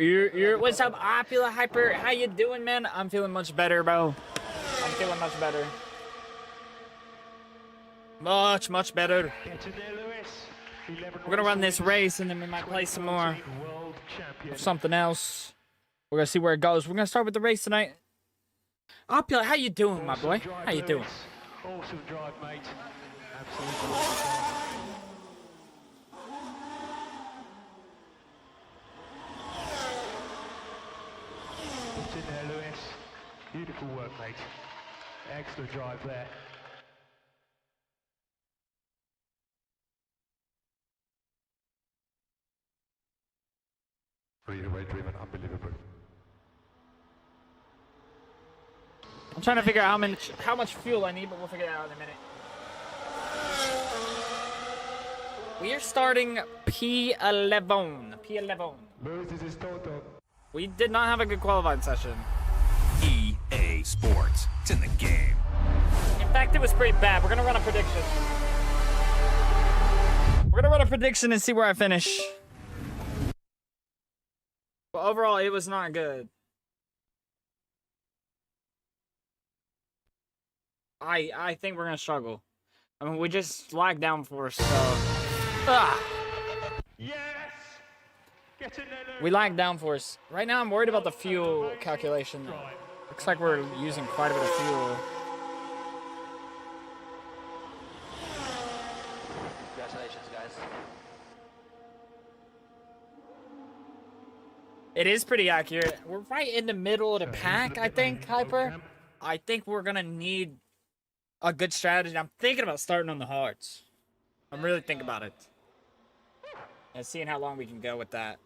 What's up, Opula Hyper? How you doing, man? I'm feeling much better, bro. I'm feeling much better. Much better. We're gonna run this race and then we might play some more of something else. We're gonna see where it goes. We're gonna start with the race tonight. Opula, how you doing, my boy? How you doing? Awesome drive, mate. Absolutely awesome. It's in there, Lewis. Beautiful work, mate. Excellent drive there. Railway driven, unbelievable. I'm trying to figure out how much fuel I need, but we'll figure it out in a minute. We are starting P11. P11. Lewis, this is total. We did not have a good qualifying session. EA Sports. It's in the game. In fact, it was pretty bad. We're gonna run a prediction. We're gonna run a prediction and see where I finish. But overall, it was not good. I think we're gonna struggle. I mean, we just lagged down for us, so. Yes! Get in there, Lewis. We lagged down for us. Right now, I'm worried about the fuel calculation. Looks like we're using quite a bit of fuel. Congratulations, guys. It is pretty accurate. We're right in the middle of the pack, I think, Hyper. I think we're gonna need a good strategy. I'm thinking about starting on the hards. I'm really thinking about it. And seeing how long we can go with that.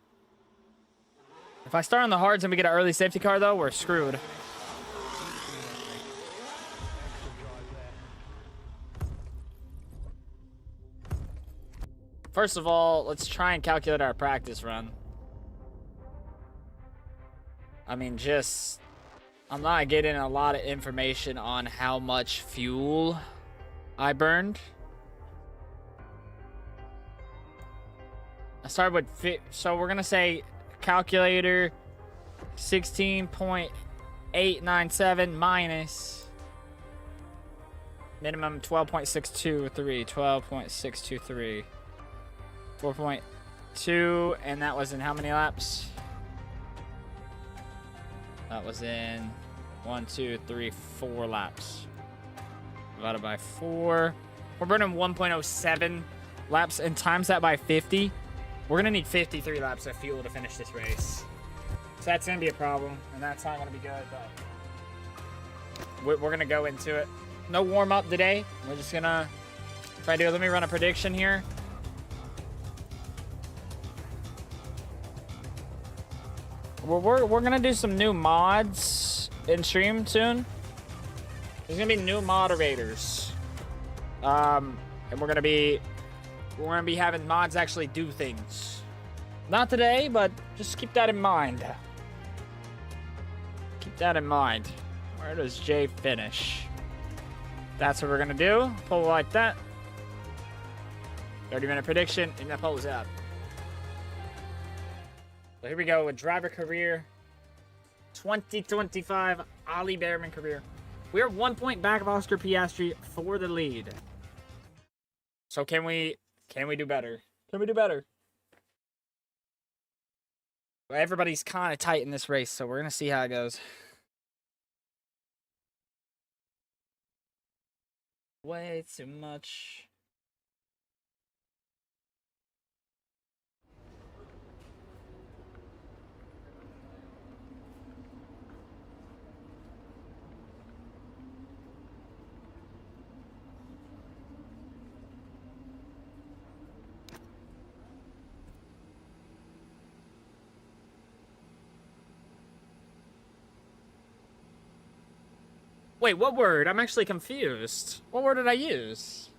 If I start on the hards and we get an early safety car, though, we're screwed. First of all, let's try and calculate our practice run. I mean, I'm not getting a lot of information on how much fuel I burned. I started with, so we're gonna say calculator 16.897 minus minimum 12.623, 12.623, 4.2, and that was in how many laps? That was in 1, 2, 3, 4 laps. Divided by 4. We're burning 1.07 laps and times that by 50. We're going to need 53 laps of fuel to finish this race. So that's going to be a problem, and that's not going to be good, but we're going to go into it. No warm-up today. We're just going to try to do it. Let me run a prediction here. We're going to do some new mods in stream soon. There's going to be new moderators. And we're going to be having mods actually do things. Not today, but just keep that in mind. Keep that in mind. Where does Jay finish? That's what we're going to do. Pull like that. 30-minute prediction, and that pulls up. So here we go with driver career 2025 Ali Bearman career. We are 1 point back of Oscar Piastri for the lead. So can we do better? Can we do better? Well, everybody's kind of tight in this race, so we're gonna see how it goes. Way too much. Wait, what word? I'm actually confused. What word did I use?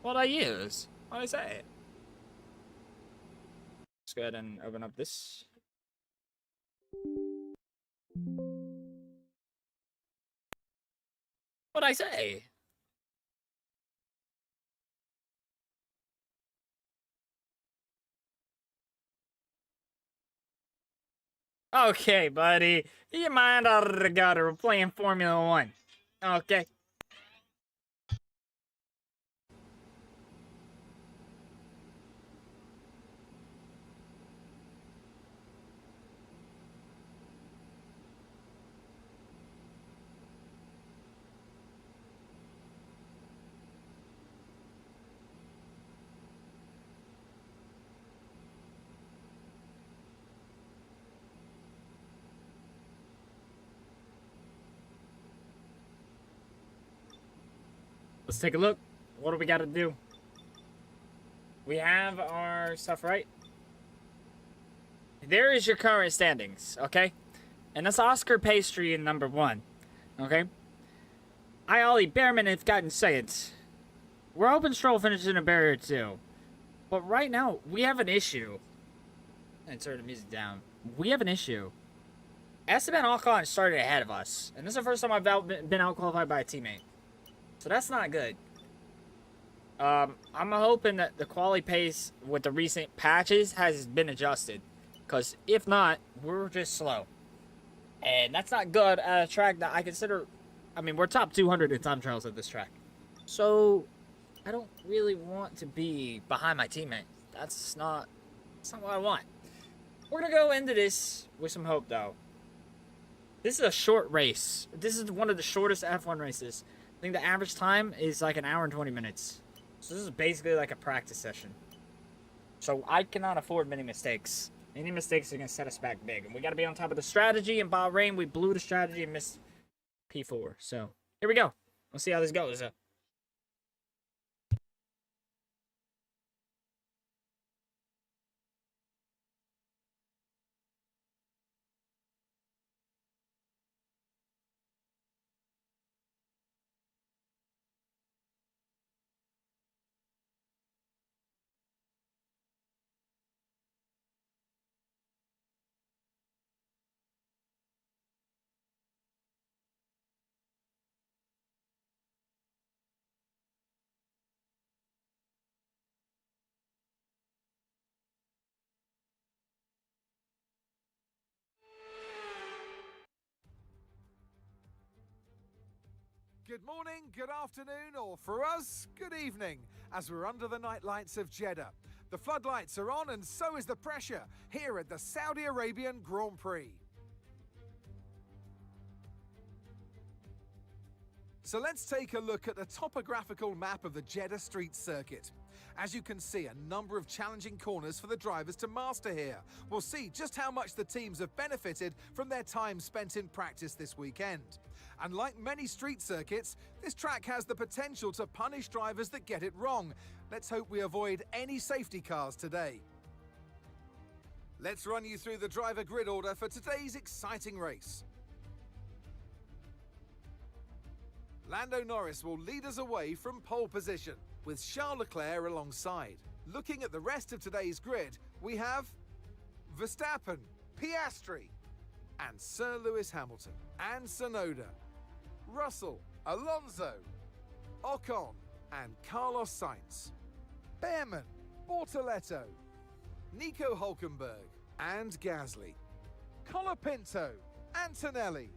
What did I use? What did I say? Let's go ahead and open up this. What did I say? Okay, buddy. You mind out of the gutter. We're playing Formula One. Okay. Let's take a look. What do we got to do? We have our stuff right. There is your current standings, okay? And that's Oscar Pastry in number 1, okay? Ollie Bearman have gotten second. We're hoping Stroll finishes in a barrier 2. But right now, we have an issue. And turn the music down. We have an issue. Esteban Ocon started ahead of us. And this is the first time I've been out-qualified by a teammate. So that's not good. I'm hoping that the quality pace with the recent patches has been adjusted. Because if not, we're just slow. And that's not good at a track that I consider... I mean, we're top 200 in time trials at this track. So, I don't really want to be behind my teammate. That's not what I want. We're going to go into this with some hope, though. This is a short race. This is one of the shortest F1 races. I think the average time is like an hour and 20 minutes. So this is basically like a practice session. So I cannot afford many mistakes. Any mistakes are going to set us back big. And we got to be on top of the strategy. In Bahrain, we blew the strategy and missed P4. So here we go. Let's see how this goes. Good morning, good afternoon, or for us, good evening, as we're under the night lights of Jeddah. The floodlights are on and so is the pressure here at the Saudi Arabian Grand Prix. So let's take a look at the topographical map of the Jeddah Street Circuit. As you can see, a number of challenging corners for the drivers to master here. We'll see just how much the teams have benefited from their time spent in practice this weekend. And like many street circuits, this track has the potential to punish drivers that get it wrong. Let's hope we avoid any safety cars today. Let's run you through the driver grid order for today's exciting race. Lando Norris will lead us away from pole position, with Charles Leclerc alongside. Looking at the rest of today's grid, we have Verstappen, Piastri, and Sir Lewis Hamilton, and Tsunoda, Russell, Alonso, Ocon, and Carlos Sainz, Bearman, Bortoletto, Nico Hülkenberg, and Gasly, Colapinto, Antonelli,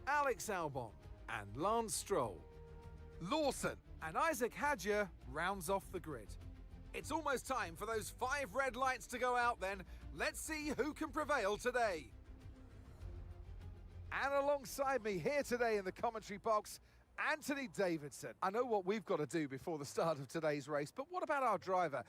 Alex Albon, and Lance Stroll. Lawson and Isaac Hadjar rounds off the grid. It's almost time for those 5 red lights to go out then. Let's see who can prevail today. And alongside me here today in the commentary box, Anthony Davidson. I know what we've got to do before the start of today's race, but what about our driver?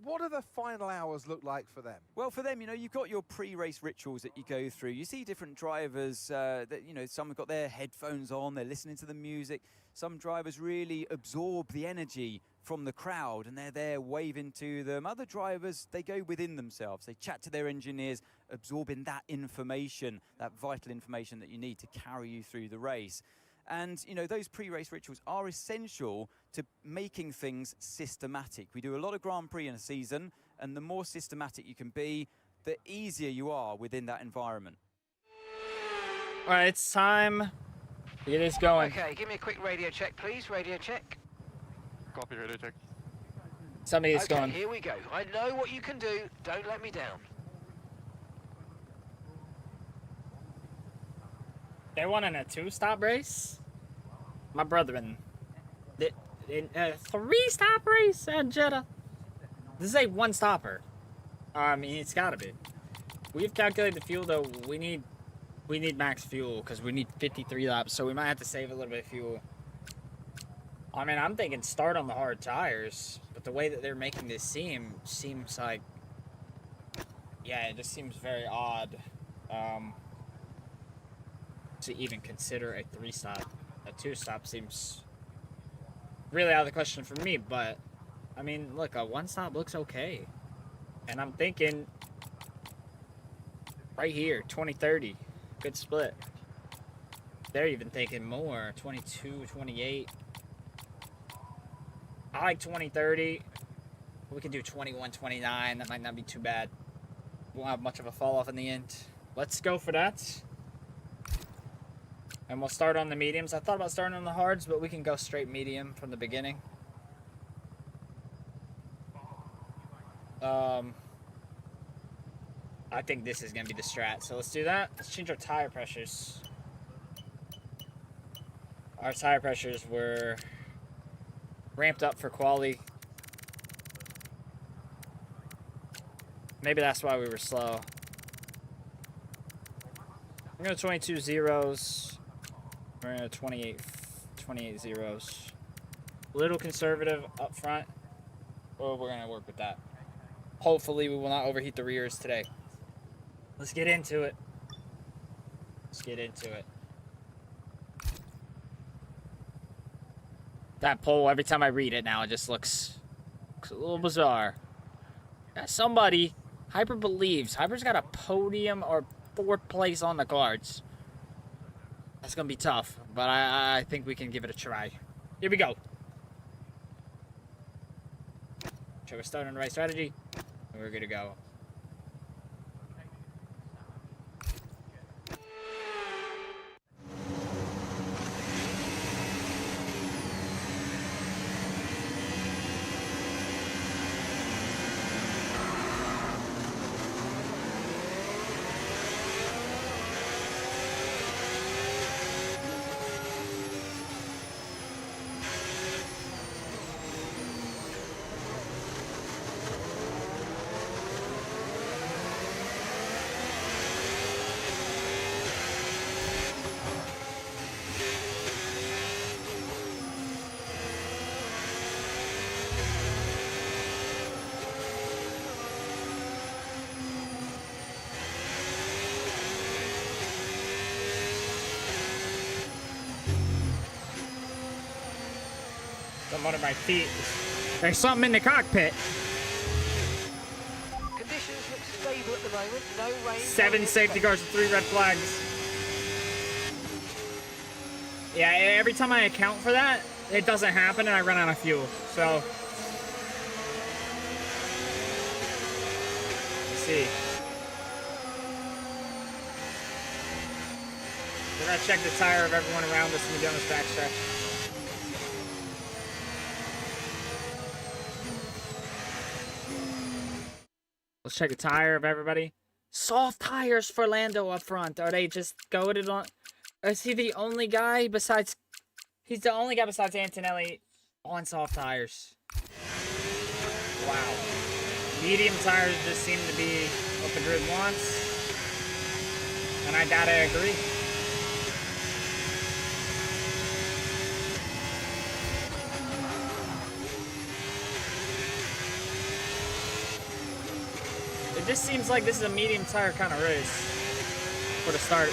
What do the final hours look like for them? Well, for them, you've got your pre-race rituals that you go through. You see different drivers that, some have got their headphones on, they're listening to the music. Some drivers really absorb the energy from the crowd and they're there waving to them. Other drivers, they go within themselves. They chat to their engineers, absorbing that information, that vital information that you need to carry you through the race. And, those pre-race rituals are essential to making things systematic. We do a lot of Grand Prix in a season, and the more systematic you can be, the easier you are within that environment. All right, it's time to get this going. Okay, give me a quick radio check, please. Radio check. Copy, radio check. Somebody is Okay, going. here we go. I know what you can do. Don't let me down. They won in a 2-stop race? My brethren. In a 3-stop race at Jeddah? This is a 1-stopper. I mean, it's gotta be. We've calculated the fuel, though. We need max fuel, because we need 53 laps, so we might have to save a little bit of fuel. I mean, I'm thinking start on the hard tires, but the way that they're making this seems like... Yeah, it just seems very odd to even consider a 3-stop. A 2-stop seems really out of the question for me, but I mean, look, a 1-stop looks okay. And I'm thinking right here, 20-30, good split. They're even thinking more, 22, 28. I like 20-30. We could do 21-29, that might not be too bad. Won't have much of a fall off in the end. Let's go for that. And we'll start on the mediums. I thought about starting on the hards, but we can go straight medium from the beginning. I think this is going to be the strat. So let's do that. Let's change our tire pressures. Our tire pressures were ramped up for quality. Maybe that's why we were slow. I'm going to 22 zeros. We're going to 28 zeros. A little conservative up front. Well, we're going to work with that. Hopefully we will not overheat the rears today. Let's get into it. Let's get into it. That poll, every time I read it now, it just looks a little bizarre. Yeah, somebody, Hyper believes. Hyper's got a podium or 4th place on the cards. That's going to be tough, but I think we can give it a try. Here we go. So we're starting on the right strategy, and we're good to go. I'm under my feet. There's something in the cockpit. Conditions look stable at the moment. No rain. 7 safety cars and 3 red flags. Yeah, every time I account for that, it doesn't happen and I run out of fuel. So, let's see. We're gonna check the tire of everyone around us when we get on this back stretch. Let's check the tire of everybody. Soft tires for Lando up front. Are they just goated on? Or is he the only guy besides... He's the only guy besides Antonelli on soft tires. Wow. Medium tires just seem to be what the grid wants. And I gotta agree. It just seems like this is a medium tire kind of race for the start.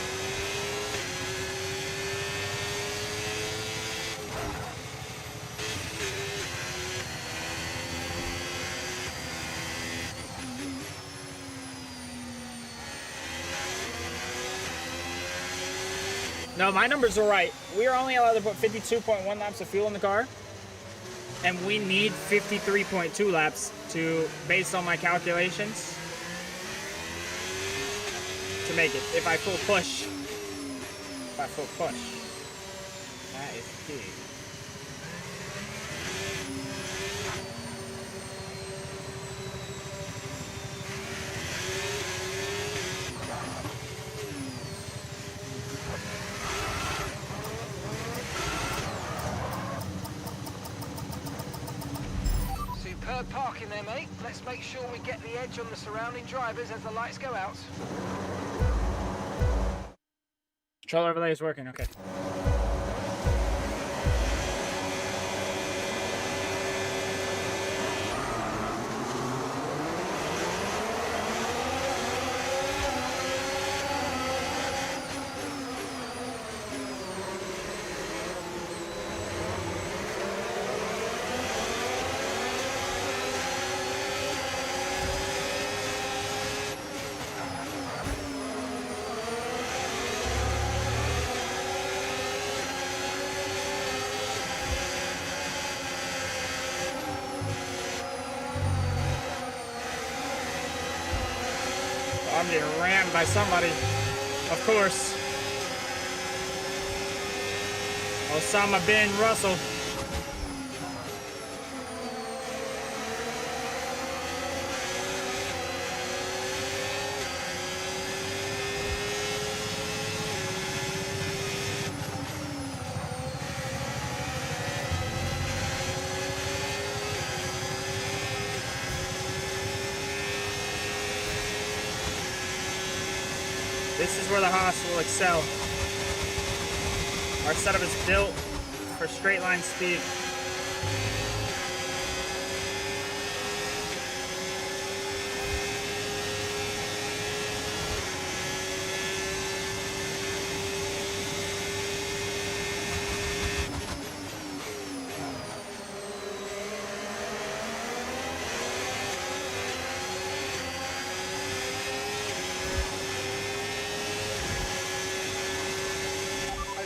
No, my numbers are right. We are only allowed to put 52.1 laps of fuel in the car. And we need 53.2 laps to, based on my calculations, to make it. If I full push. That is key. Superb parking there, mate. Let's make sure we get the edge on the surrounding drivers as the lights go out. Control overlay is working, okay. I'm getting rammed by somebody. Of course. Osama bin Russell. This is where the Haas will excel. Our setup is built for straight line speed.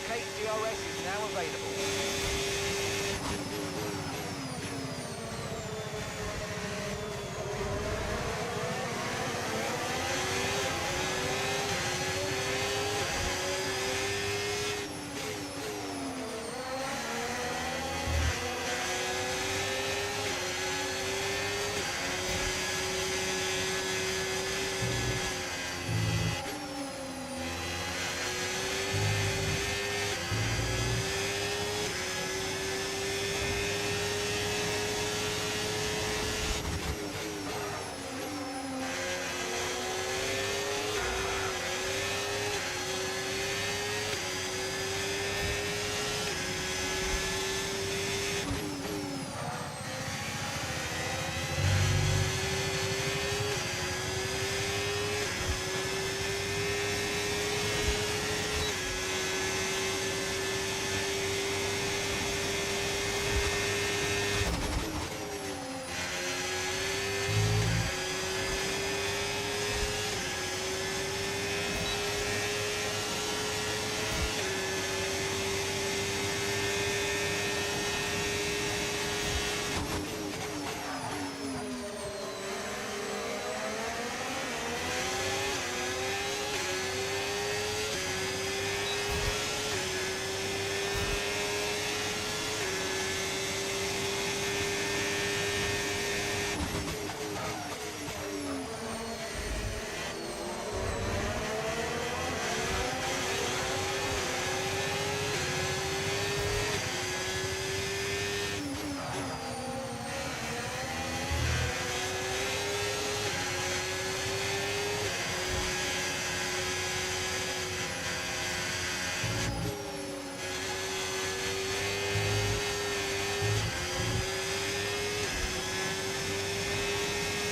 Okay, DRS is now available.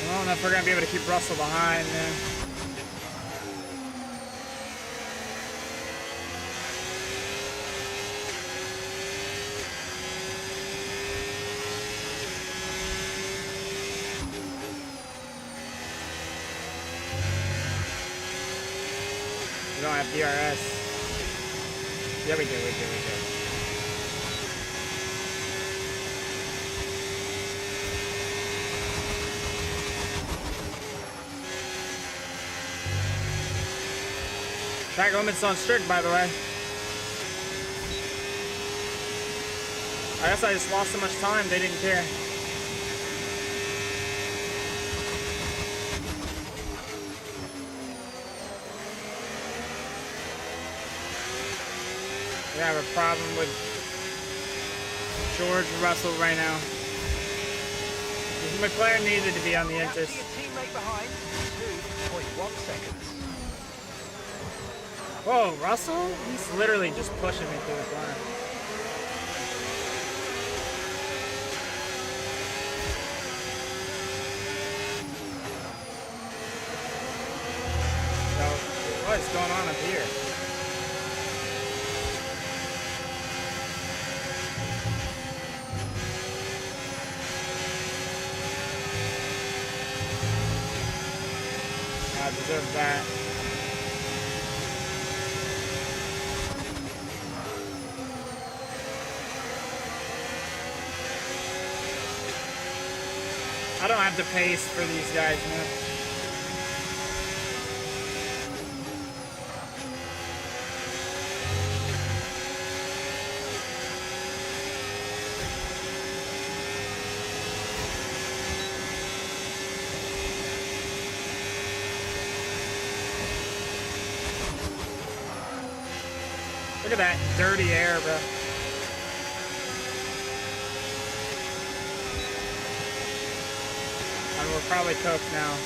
I don't know if we're gonna be able to keep Russell behind, man. We don't have DRS. Yeah, we do. Track limits on strict, by the way. I guess I just lost so much time, they didn't care. We have a problem with George Russell right now. He's McLaren needed to be on the Gap to inters. your teammate behind, 2.1 seconds. Whoa, Russell? He's literally just pushing me through the corner. So, what is going on up here? I deserve that. I don't have the pace for these guys, man. Look at that dirty air, bro. And we're probably cooked now.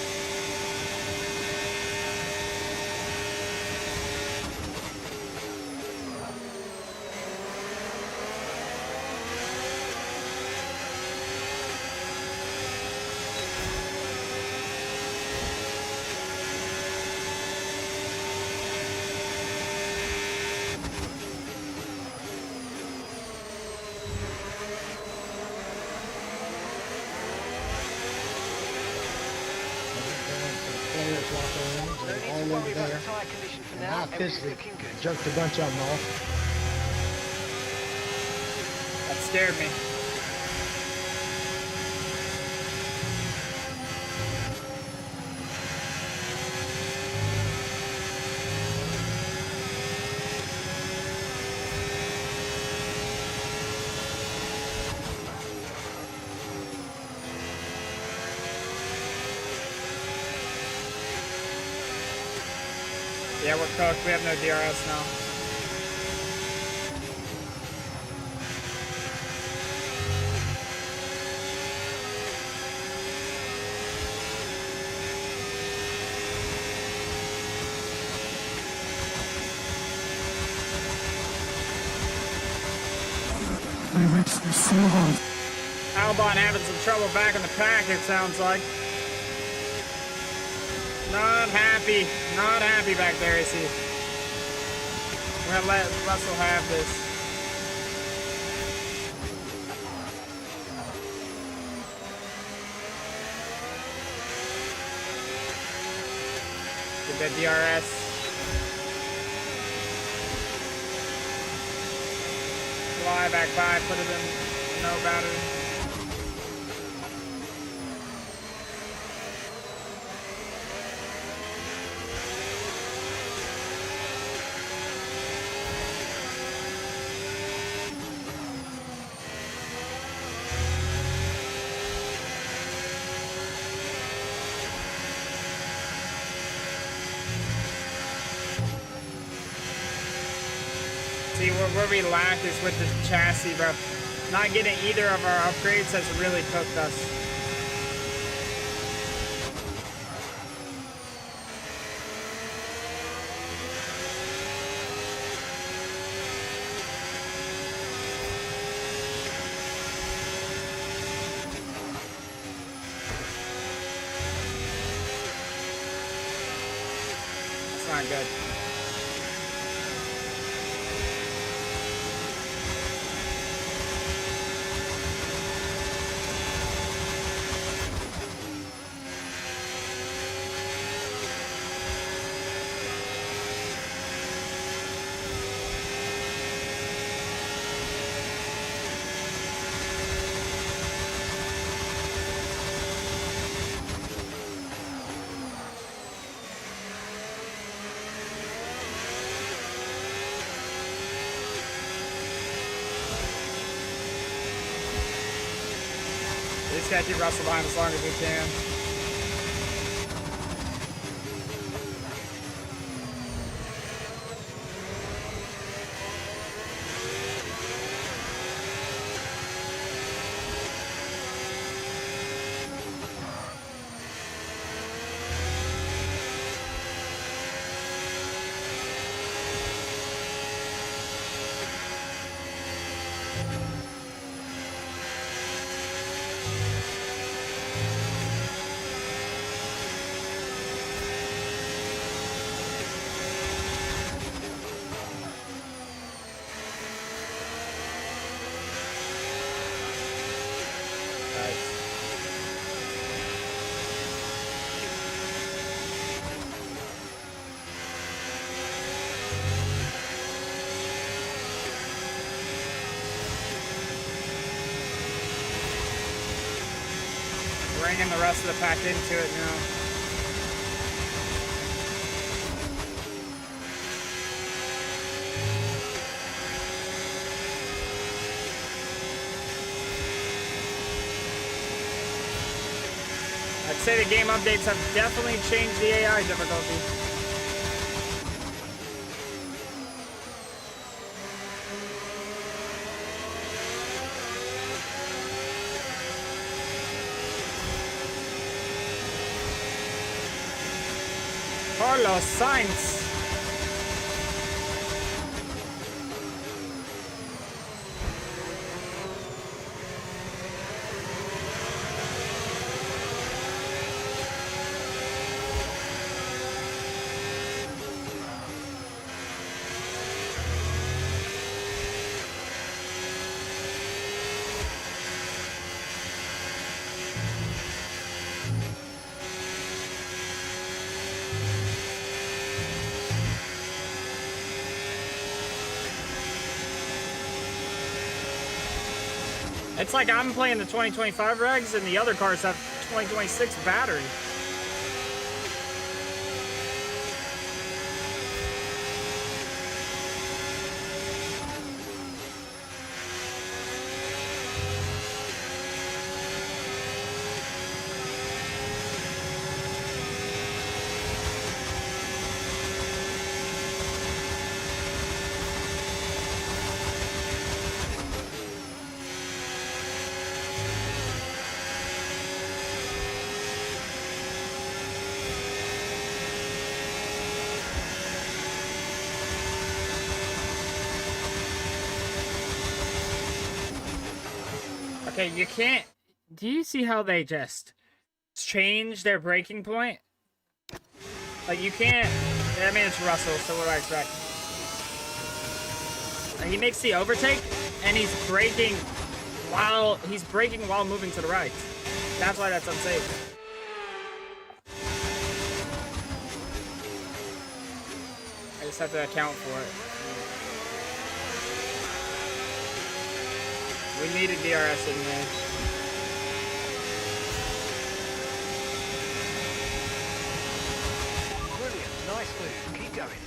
Players walk in, No they're need to all worry over about there. the tyre condition for And now. I Everything's physically looking good. jerked a bunch of them off. That scared me. Yeah, we're cooked. We have no DRS now. Albon having some trouble back in the pack, it sounds like. Not happy. Not happy back there, is he? We're gonna let Russell have this. Get that DRS. Fly back by, put it in no battery. See, where we lack is with the chassis, bro. Not getting either of our upgrades has really cooked us. That's not good. We just gotta keep Russell behind as long as we can. bringing the rest of the pack into it now. I'd say the game updates have definitely changed the AI difficulty. Carlos Sainz. It's like I'm playing the 2025 regs and the other cars have 2026 battery. Okay, you can't... Do you see how they just change their braking point? Like, you can't... I mean, it's Russell, so what do I expect? He makes the overtake, and he's braking while moving to the right. That's why that's unsafe. I just have to account for it. We need a DRS in there. Brilliant, nice move. Keep going.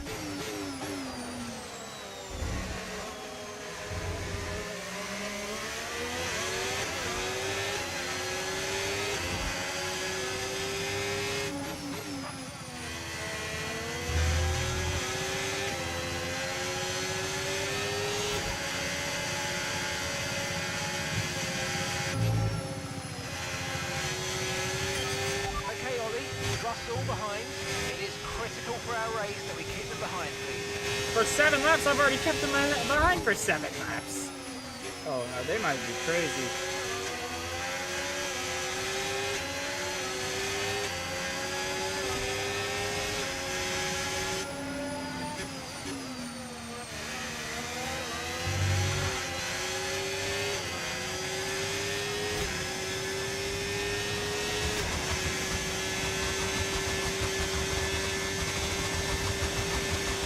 Russell behind. It is critical for our race that we keep them behind, please. For 7 laps, I've already kept them behind for 7 laps. Oh, no, they might be crazy.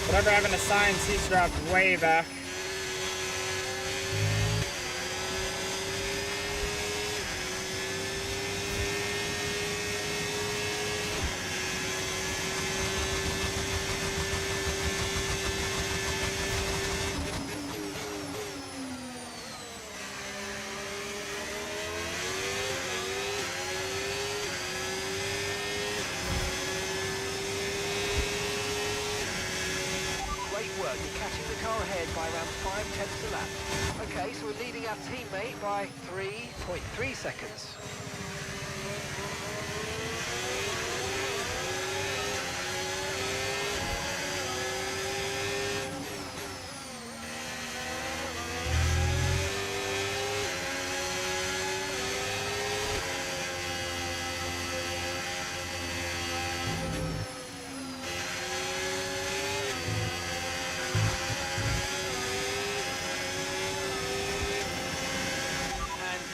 Whatever having a sign, seats dropped way back. You're catching the car ahead by around 5/10 a lap. Okay, so we're leading our teammate by 3.3 seconds.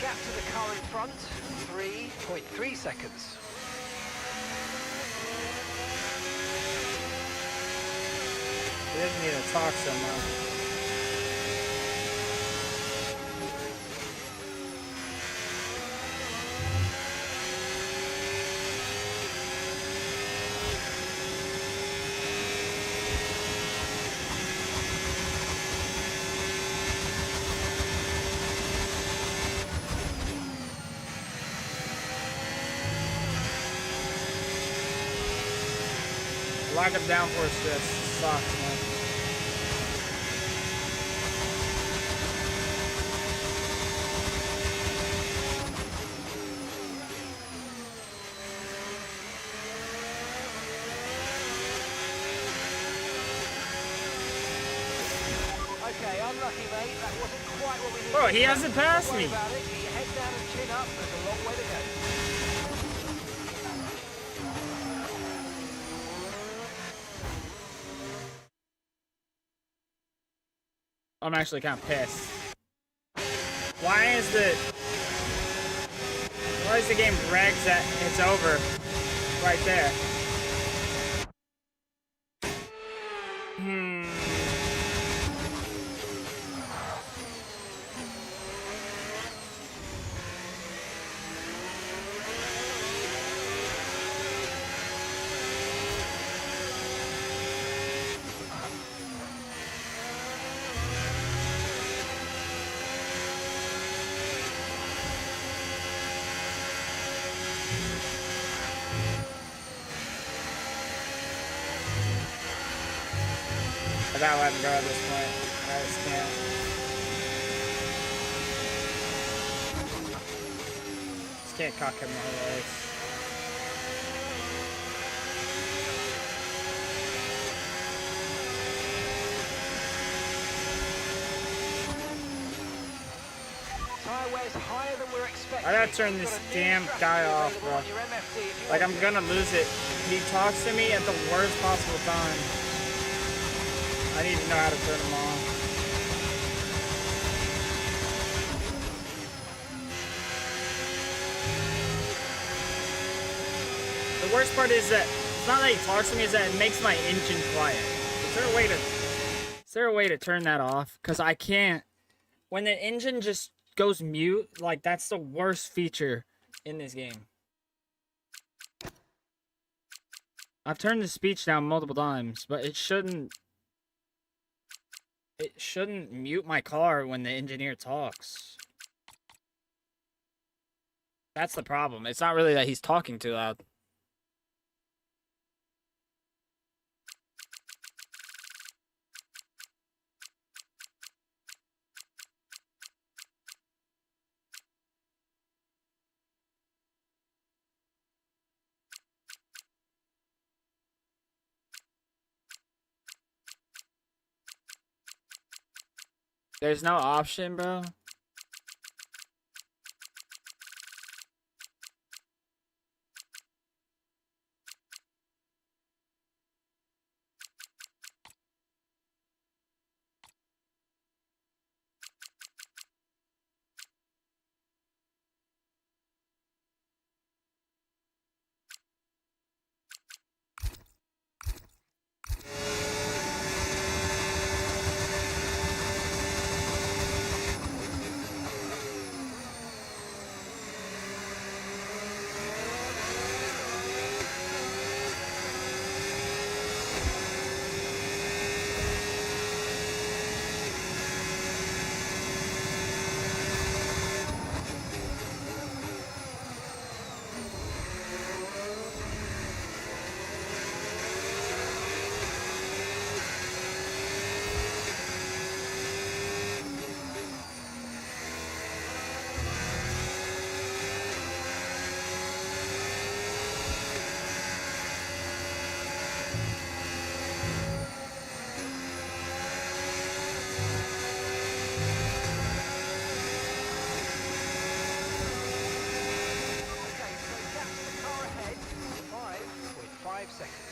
Gap to the car in front, 3.3 seconds. We didn't need to talk so much. Lack of downforce just sucks, man. Okay, unlucky, mate. That wasn't quite what we needed. Bro, he hasn't passed Don't worry me. about it. Keep your head down and chin up. There's a long way to go. I'm actually kind of pissed. Why is the game regs that it's over right there? I gotta let him go at this point. I just can't. Just can't cock him my legs. Tyre wear's higher than we're expecting. I gotta turn You've this got a new damn strategy guy off, available bro. on your MFD if you Like, want I'm to. gonna lose it. He talks to me at the worst possible time. I need to know how to turn him on. The worst part is that it's not that he talks to me, is that it makes my engine quiet. Is there a way to turn that off? Because I can't. When the engine just goes mute, like, that's the worst feature in this game. I've turned the speech down multiple times, but it shouldn't mute my car when the engineer talks. That's the problem. It's not really that he's talking too loud. There's no option, bro. Okay, so that's the car ahead. 5.5 seconds.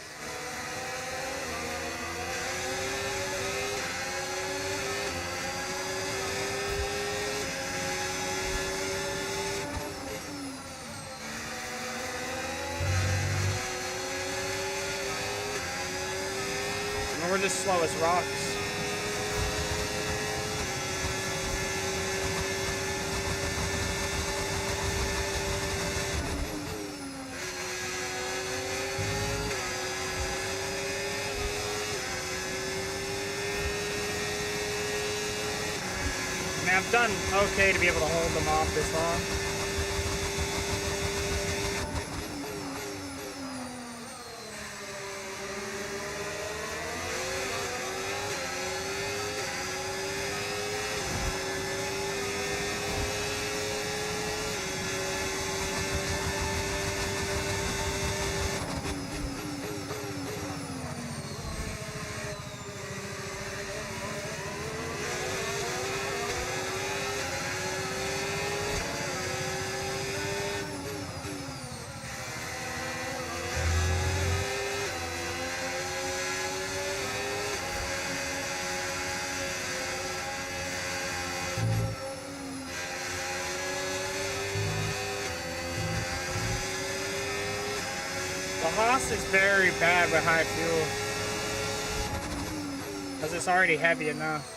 And we're just slow as rocks. I mean, I've done okay to be able to hold them off this long. The Haas is very bad with high fuel. Because it's already heavy enough.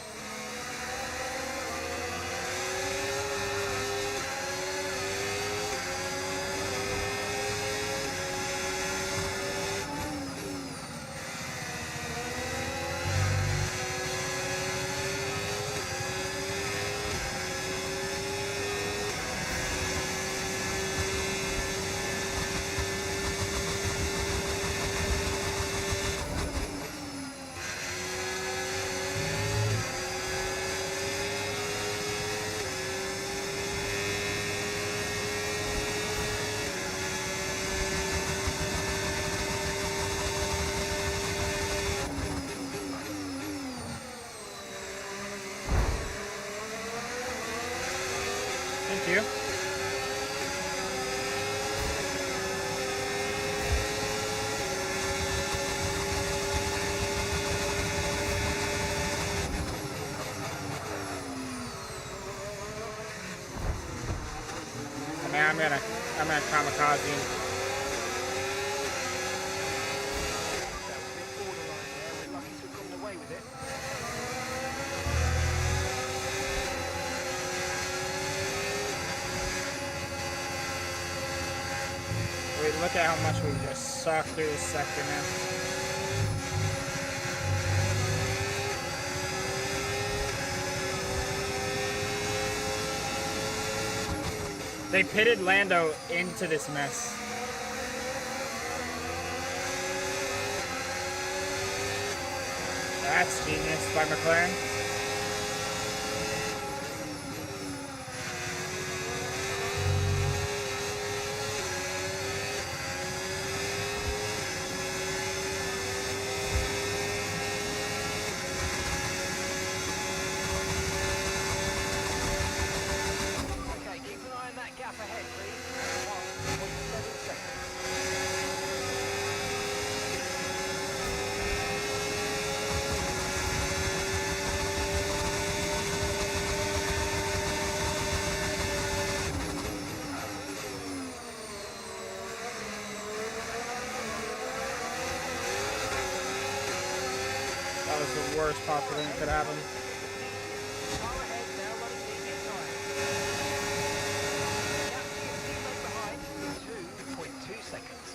Thank you. I mean, I'm gonna kamikaze him. That was a bit borderline there. We're lucky to have gotten away with it. Wait, look at how much we just sucked through this sector, man. They pitted Lando into this mess. That's genius by McLaren. Okay, keep an eye on that gap ahead, please. 1.7 seconds. That was the worst possible thing that could happen. Car ahead, now running medium tyres. Gap to your teammate behind is 2.2 seconds.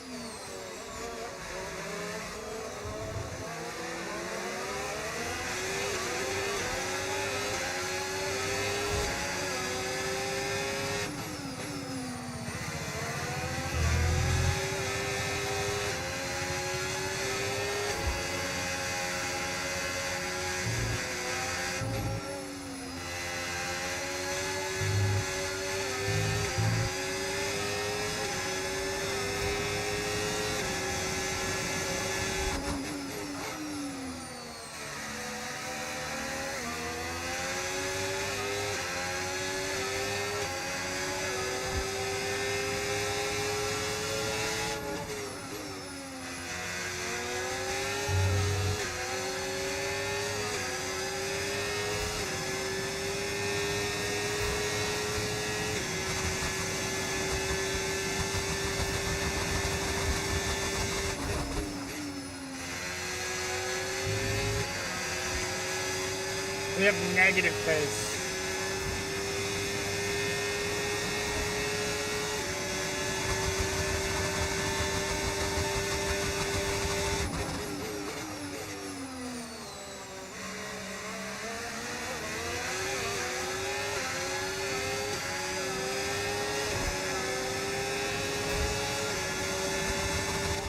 We have negative pace.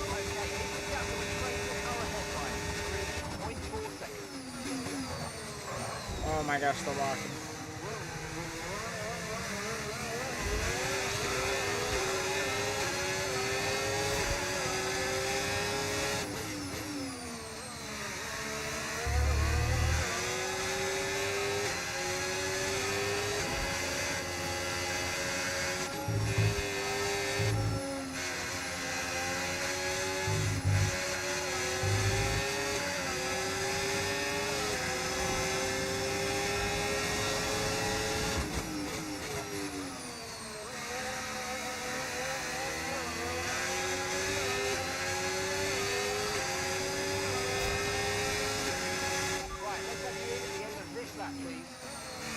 Okay, here's the gap that we're trailing the car ahead by 3.4 seconds. Oh my gosh, the locking.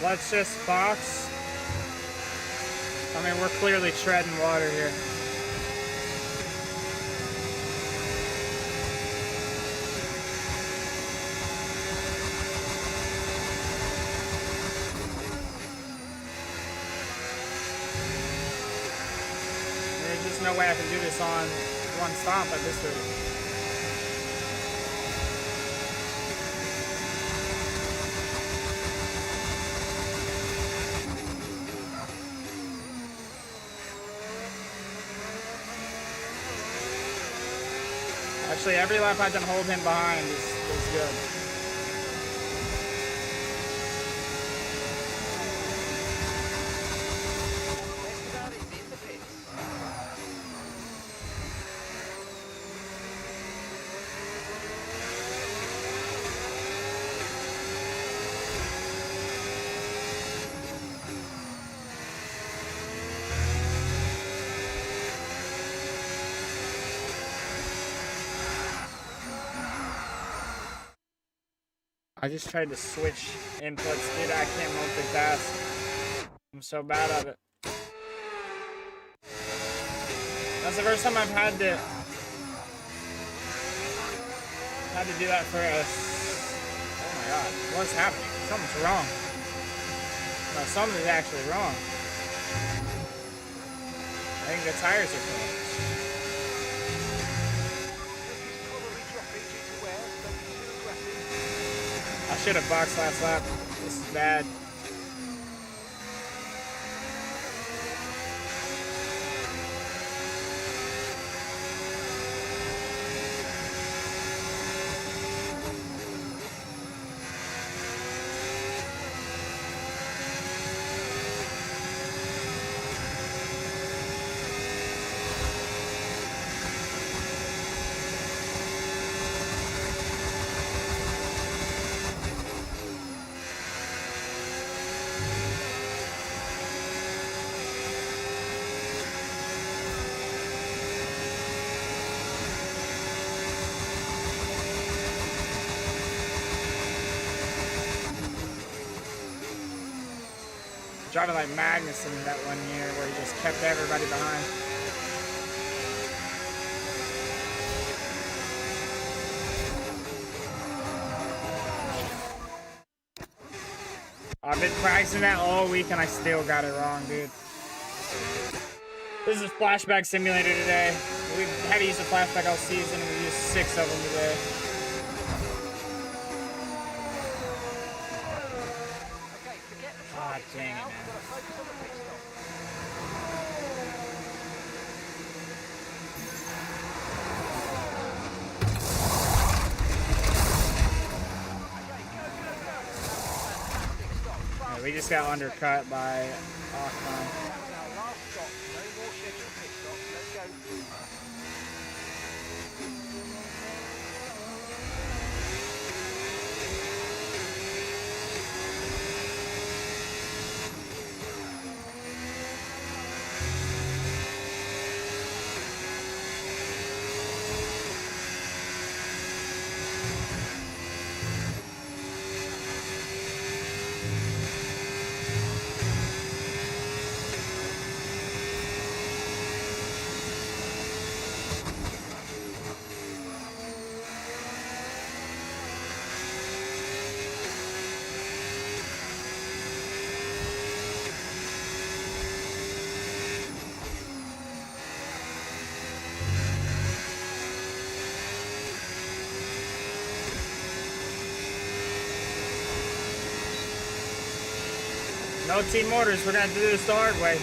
Let's just box. I mean, we're clearly treading water here. There's just no way I can do this on one stop at this rate. Actually, every lap I can hold him behind is good. Esteban is in the pits. I just tried to switch inputs, dude. I can't multitask. I'm so bad at it. That's the first time I've had to do that for us. Oh my god, what's happening? Something's wrong. No, something's actually wrong. I think the tires are full. Probably dropping due to wear, so don't be too aggressive. I should have boxed last lap. This is bad. Driving like Magnussen that one year where he just kept everybody behind. I've been practicing that all week and I still got it wrong, dude. This is Flashback Simulator today. We've had to use a flashback all season and we used 6 of them today. Okay, forget the God targets for dang it, now. man. We've got to focus on the pit stop. Fantastic stop. Yeah, we just got undercut by Ochman. That's our last stop. No more scheduled pit stops. Let's go. No team orders, we're gonna have to do this the hard way.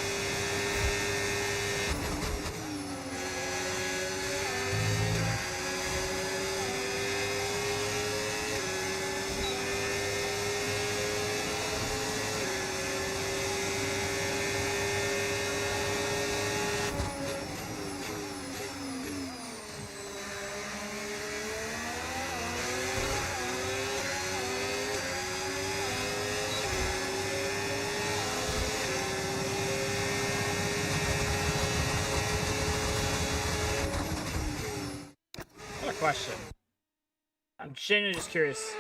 What a question. I'm genuinely just curious.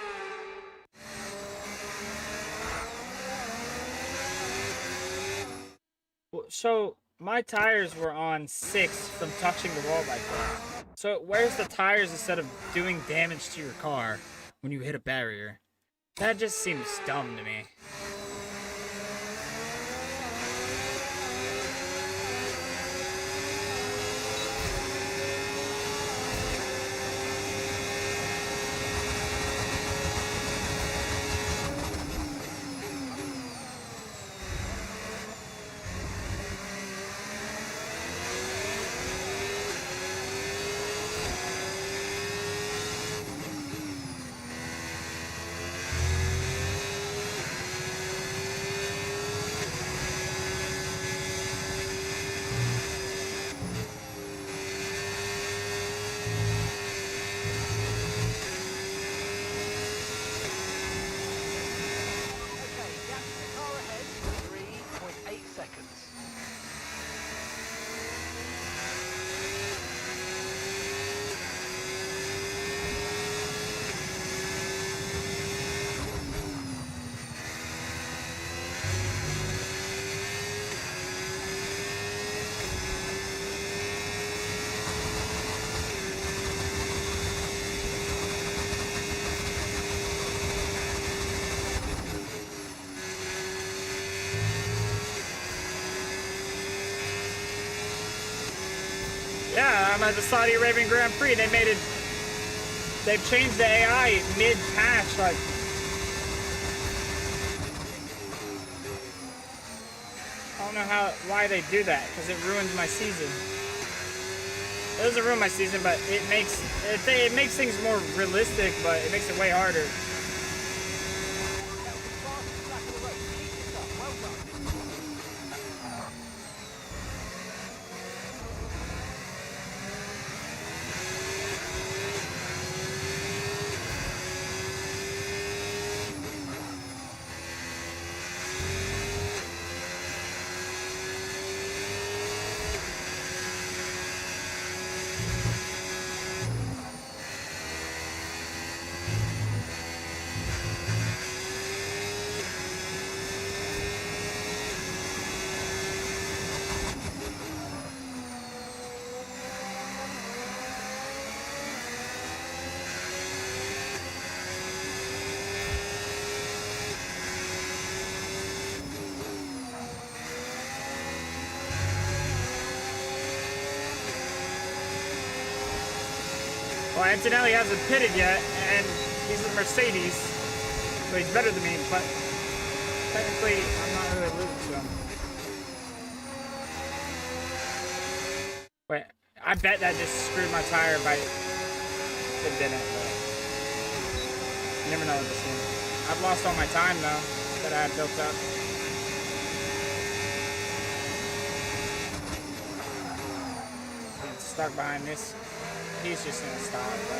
So my tires were on 6 from touching the wall like that. So where's the tires instead of doing damage to your car when you hit a barrier? That just seems dumb to me. Okay, gap to the car ahead, 3.8 seconds. Yeah, I'm at the Saudi Arabian Grand Prix. They've changed the AI mid-patch, like. I don't know why they do that, because it ruins my season. It doesn't ruin my season, but it makes things more realistic, but it makes it way harder. That was the fastest lap of the race. Keep this up. Well done. Well, Antonelli hasn't pitted yet, and he's a Mercedes, so he's better than me, but technically, I'm not really losing to him. Wait, I bet that just screwed my tire by... It didn't, but... You never know with this game. I've lost all my time, though, that I had built up. Getting stuck behind this. He's just gonna stop, bro.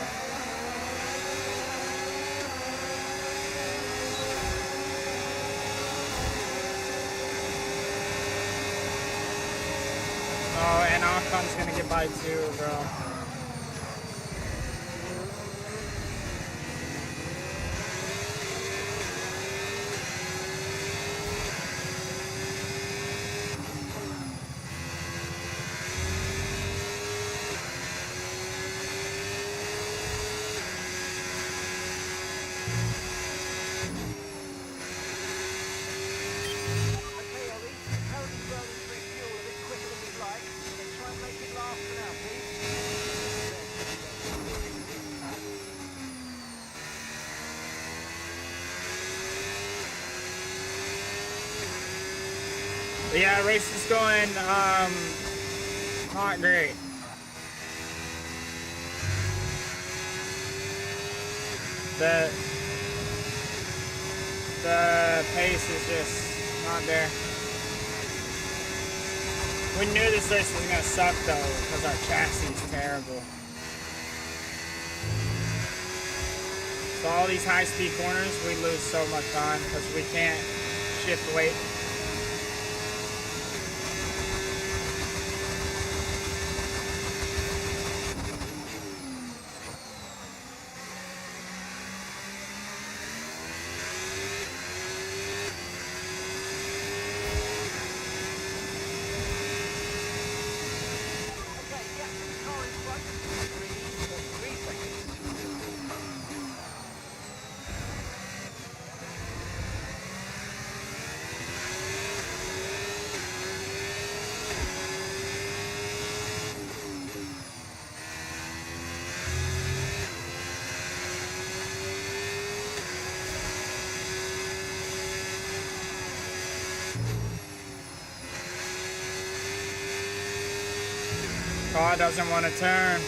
Oh, and Ocon's gonna get by too, bro. Okay, Ollie, currently burning through fuel a bit quicker than we'd like, so try and make it last for now, please. But yeah, race is going, not great. The pace is just not there. We knew this race was gonna suck though, because our chassis is terrible. So all these high-speed corners, we lose so much time because we can't shift weight. Car doesn't want to turn.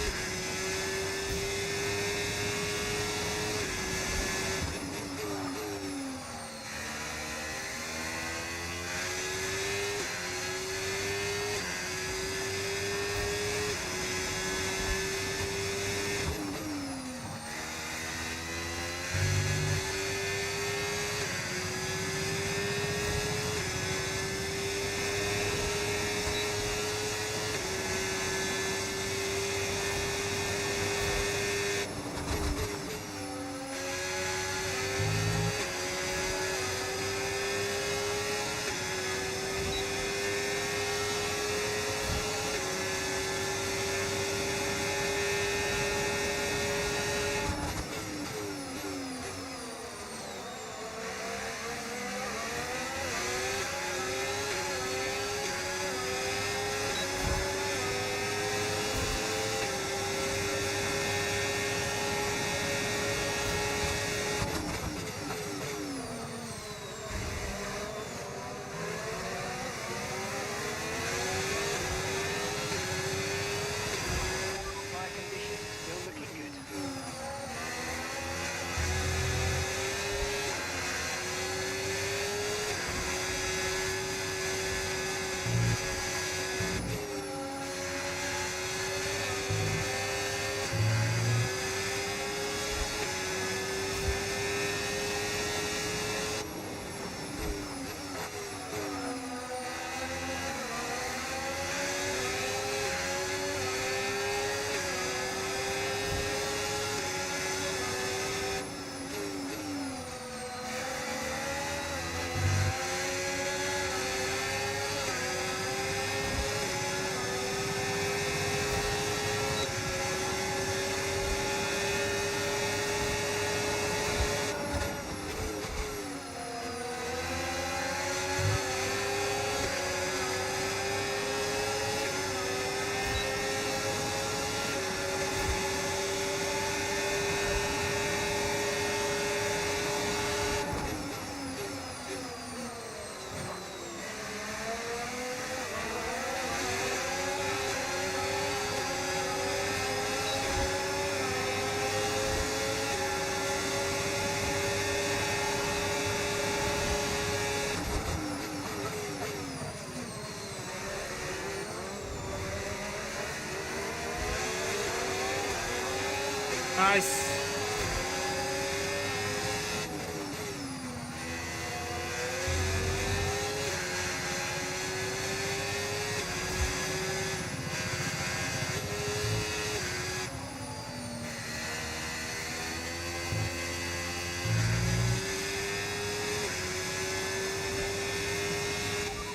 Tyre condition still looking good. Nice.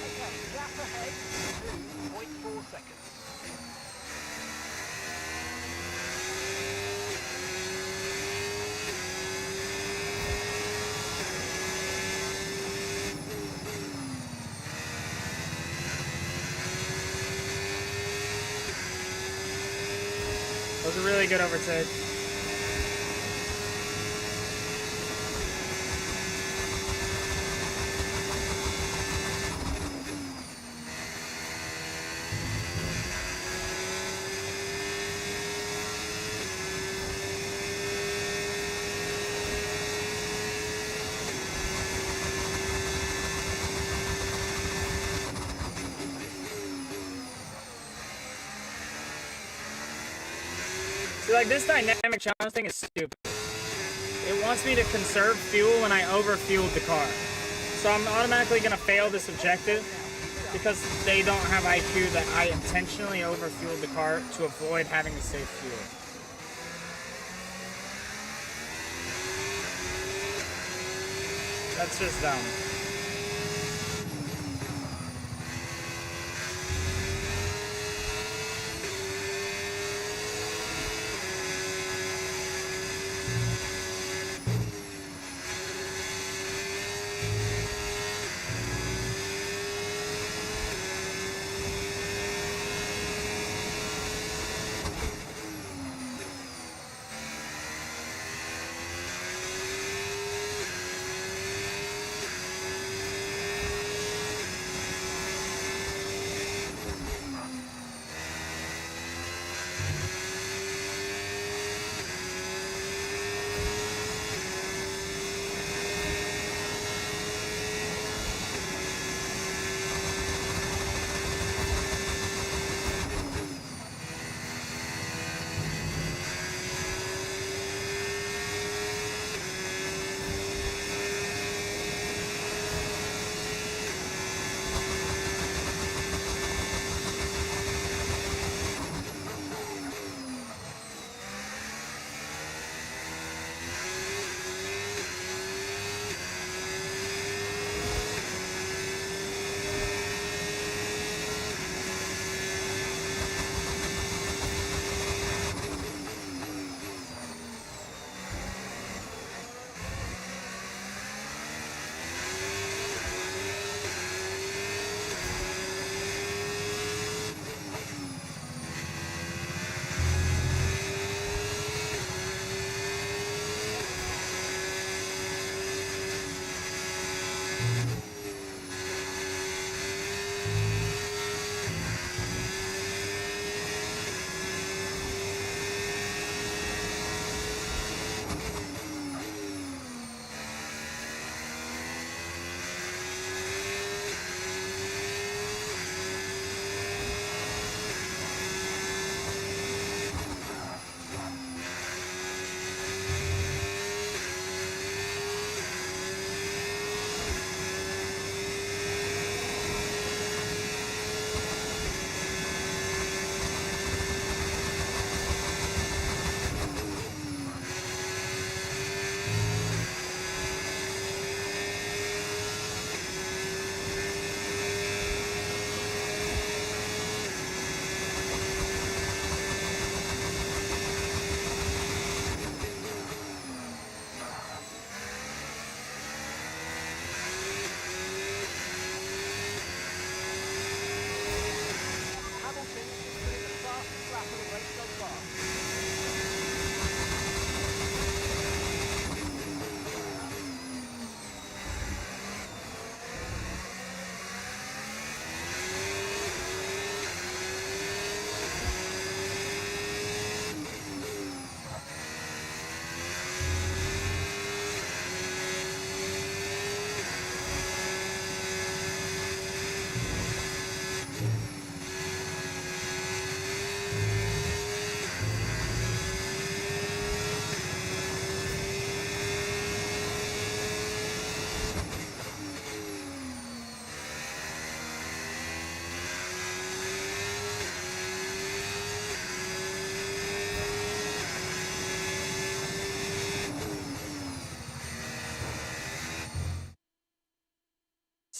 Okay, gap ahead, 2.4 seconds. That was a really good overtake. See, like, this dynamic challenge thing is stupid. It wants me to conserve fuel when I overfueled the car. So I'm automatically going to fail this objective because they don't have IQ that I intentionally overfueled the car to avoid having to save fuel. That's just dumb.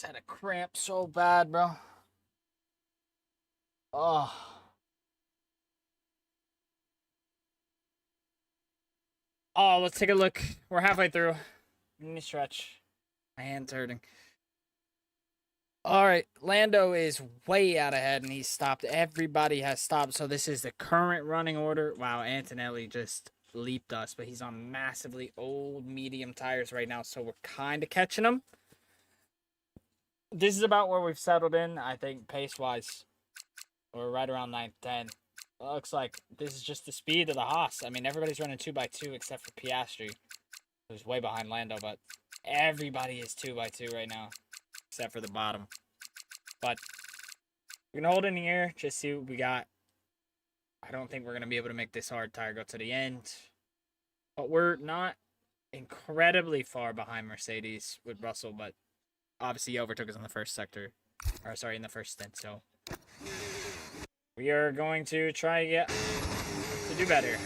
had a cramp so bad, bro. Oh. Oh, let's take a look. We're halfway through. Give me a stretch. My hand's hurting. All right, Lando is way out ahead, and he's stopped. Everybody has stopped, so this is the current running order. Wow, Antonelli just leaped us, but he's on massively old medium tires right now, so we're kind of catching him. This is about where we've settled in, I think, pace-wise. We're right around 9th, 10. Looks like this is just the speed of the Haas. I mean, everybody's running 2x2 except for Piastri, who's way behind Lando, but everybody is 2x2 right now, except for the bottom. But we're going to hold in here, just see what we got. I don't think we're going to be able to make this hard tire go to the end. But we're not incredibly far behind Mercedes with Russell, but obviously he overtook us in the first sector. Or, sorry, in the first stint, so we are going to try to do better.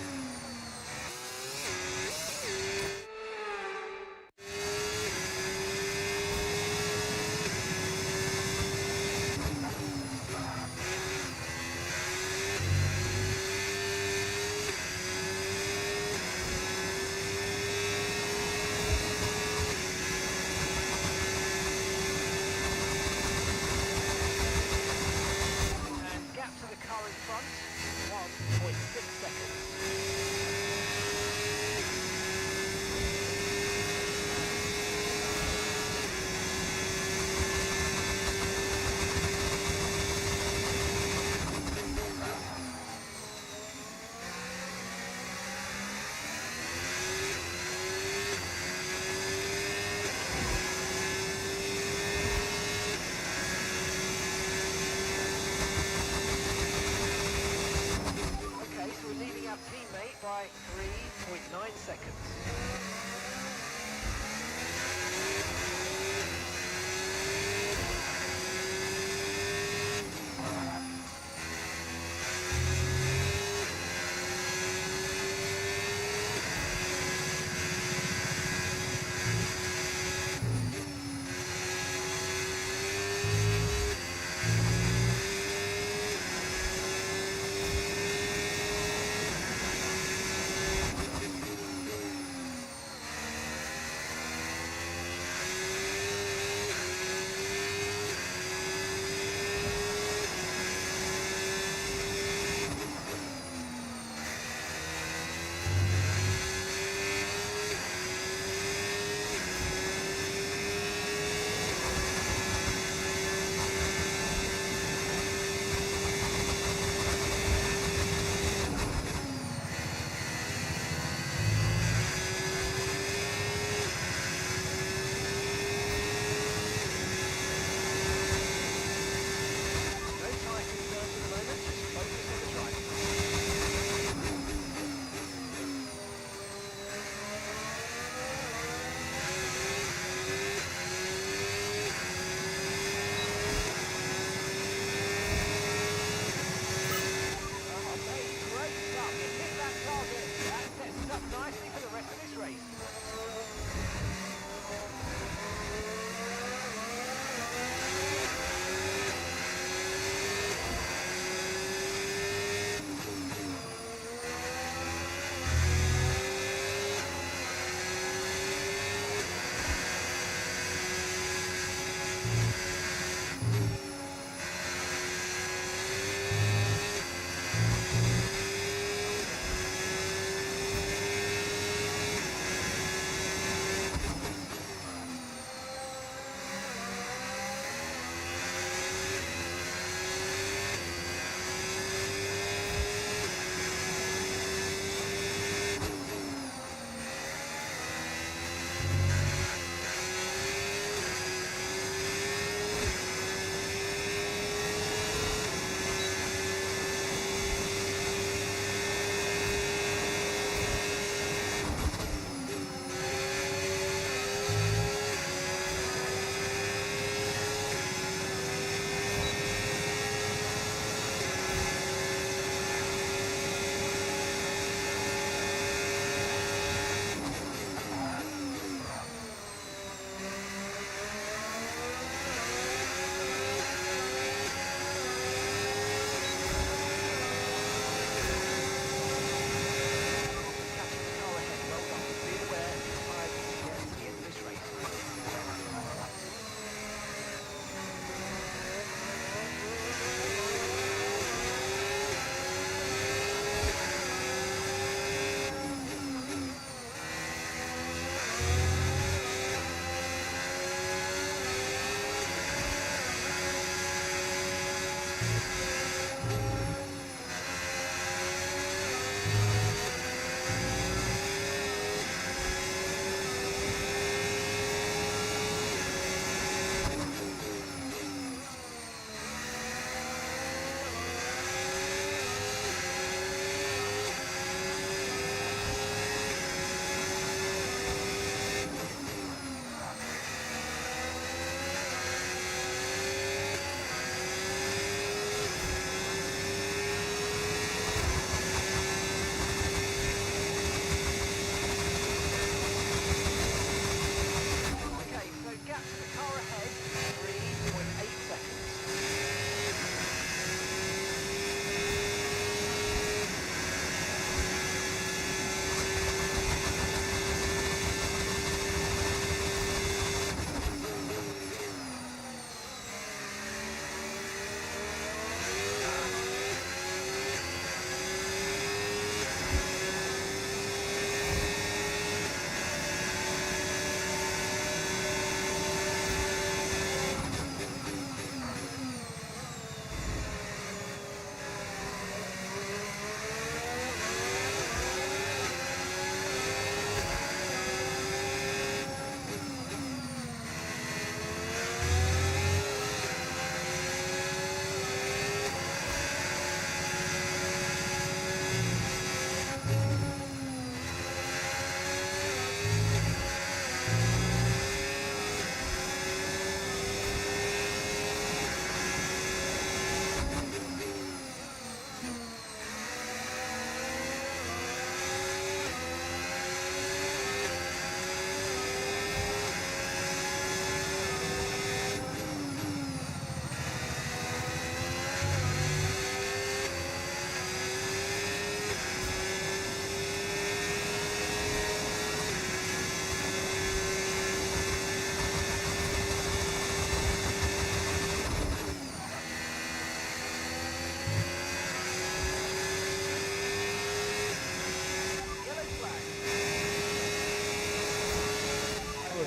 And gap to the car in front, 1.6 seconds. Okay, so we're leading our teammate by 3.9 seconds.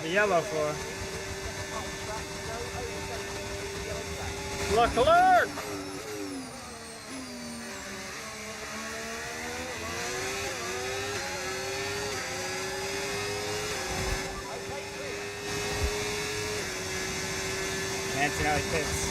the yellow for? Look, alert! Antonelli pits.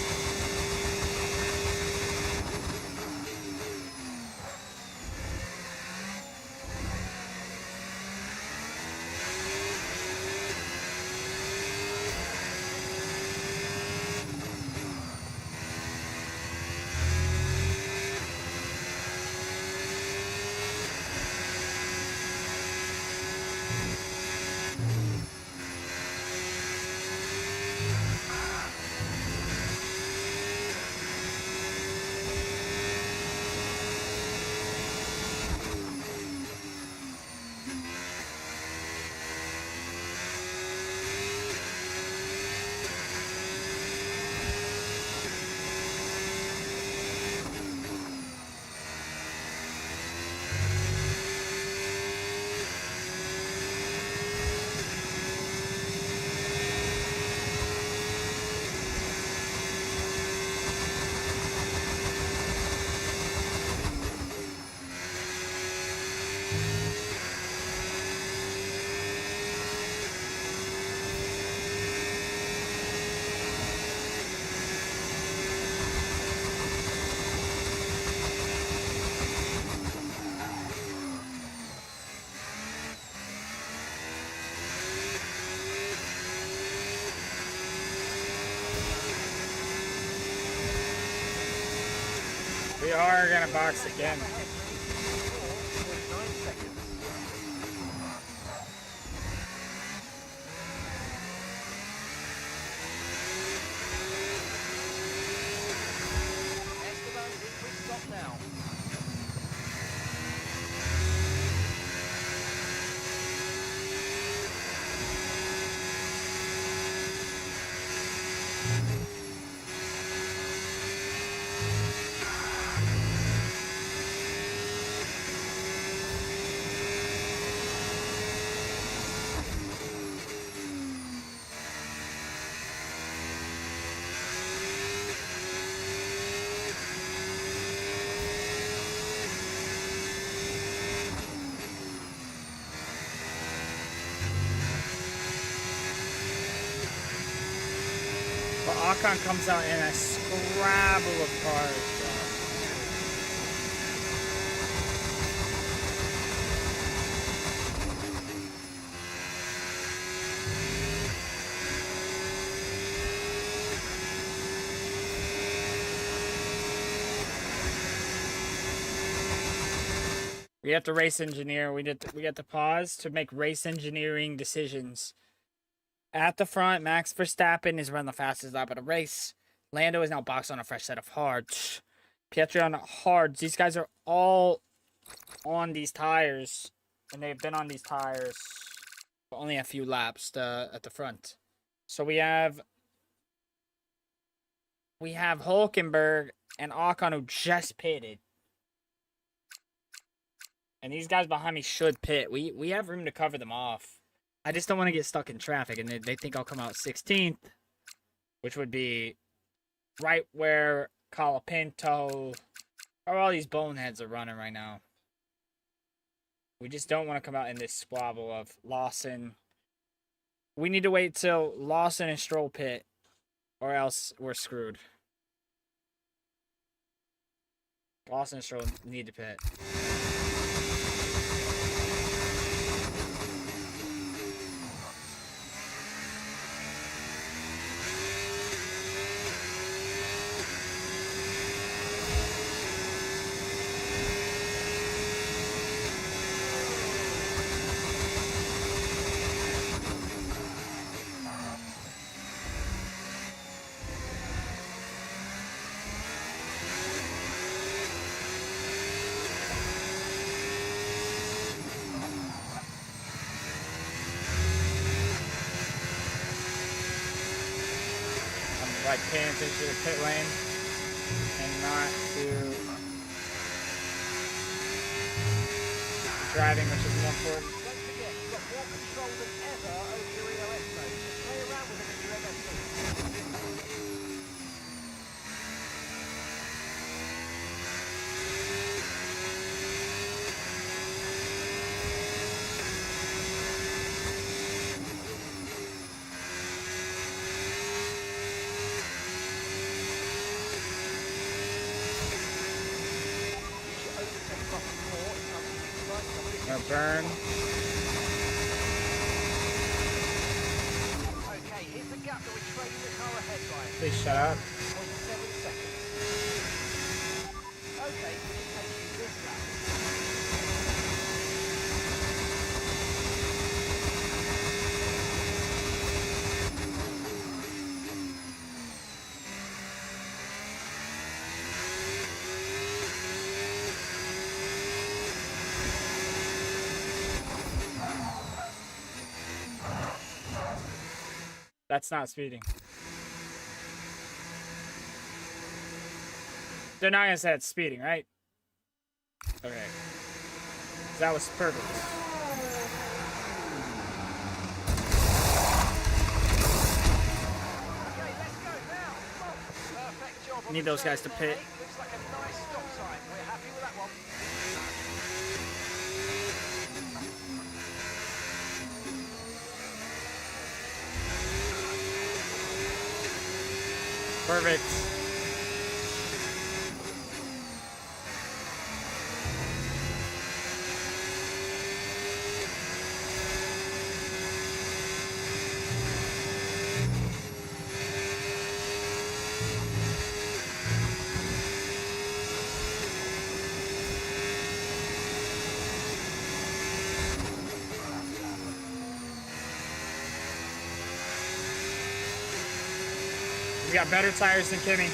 We are gonna box again. Esteban's in for his stop now. But Ocon comes out in a scrabble of cars. We have to race engineer. We get to pause to make race engineering decisions. At the front, Max Verstappen is running the fastest lap of the race. Lando is now boxed on a fresh set of hards. Pietri on hards. These guys are all on these tires, and they've been on these tires for only a few laps at the front. So we have Hulkenberg and Ocon who just pitted. And these guys behind me should pit. We have room to cover them off. I just don't want to get stuck in traffic, and they think I'll come out 16th, which would be right where Colapinto or all these boneheads are running right now. We just don't want to come out in this squabble of Lawson. We need to wait till Lawson and Stroll pit, or else we're screwed. Lawson and Stroll need to pit. Like paying attention to the pit lane and not to driving, which is more important. Don't forget, you've got more control than ever over your EOS mode. Gonna burn. Okay, here's the gap that we're trailing the car ahead by. Please shut up. 0.7 seconds. Okay, we can take you this lap. That's not speeding. They're not gonna say it's speeding, right? Okay. That was perfect. Okay, let's go now. Perfect job on Need the those guys to turn there, pit. mate. Looks like a nice stop time. We're happy with that one. Perfect. We got better tires than Kimmy.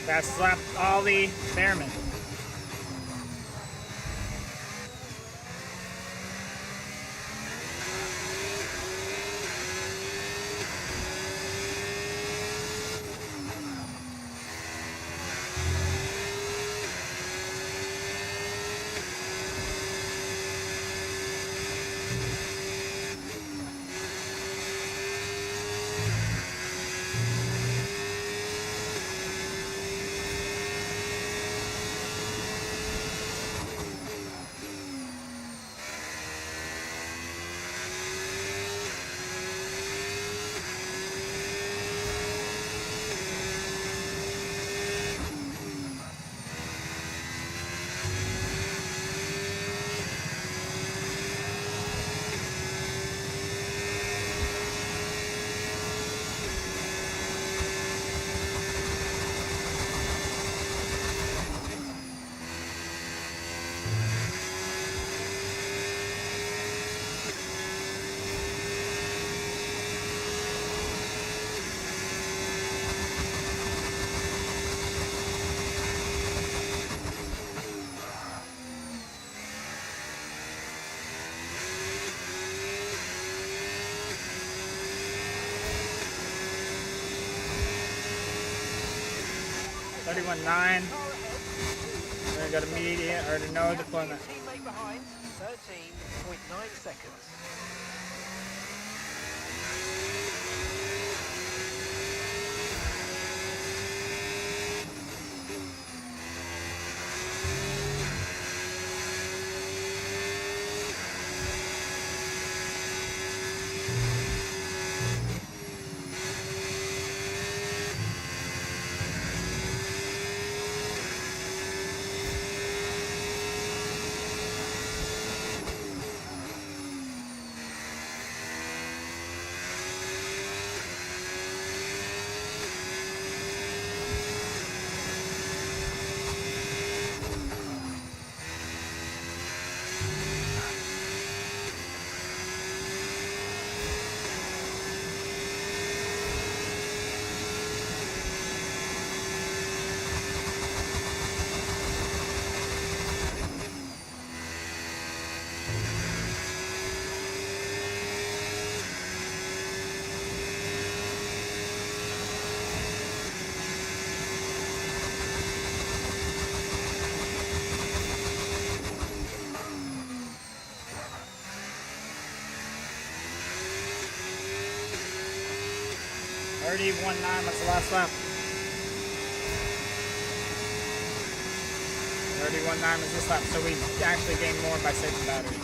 Fast lap, Ollie, Bearman. $31.9. We're gonna go to medium or to no deployment. Teammate behind, 13.9 seconds. $31.9 was the last lap. 31.9 was this lap, so we actually gained more by saving battery.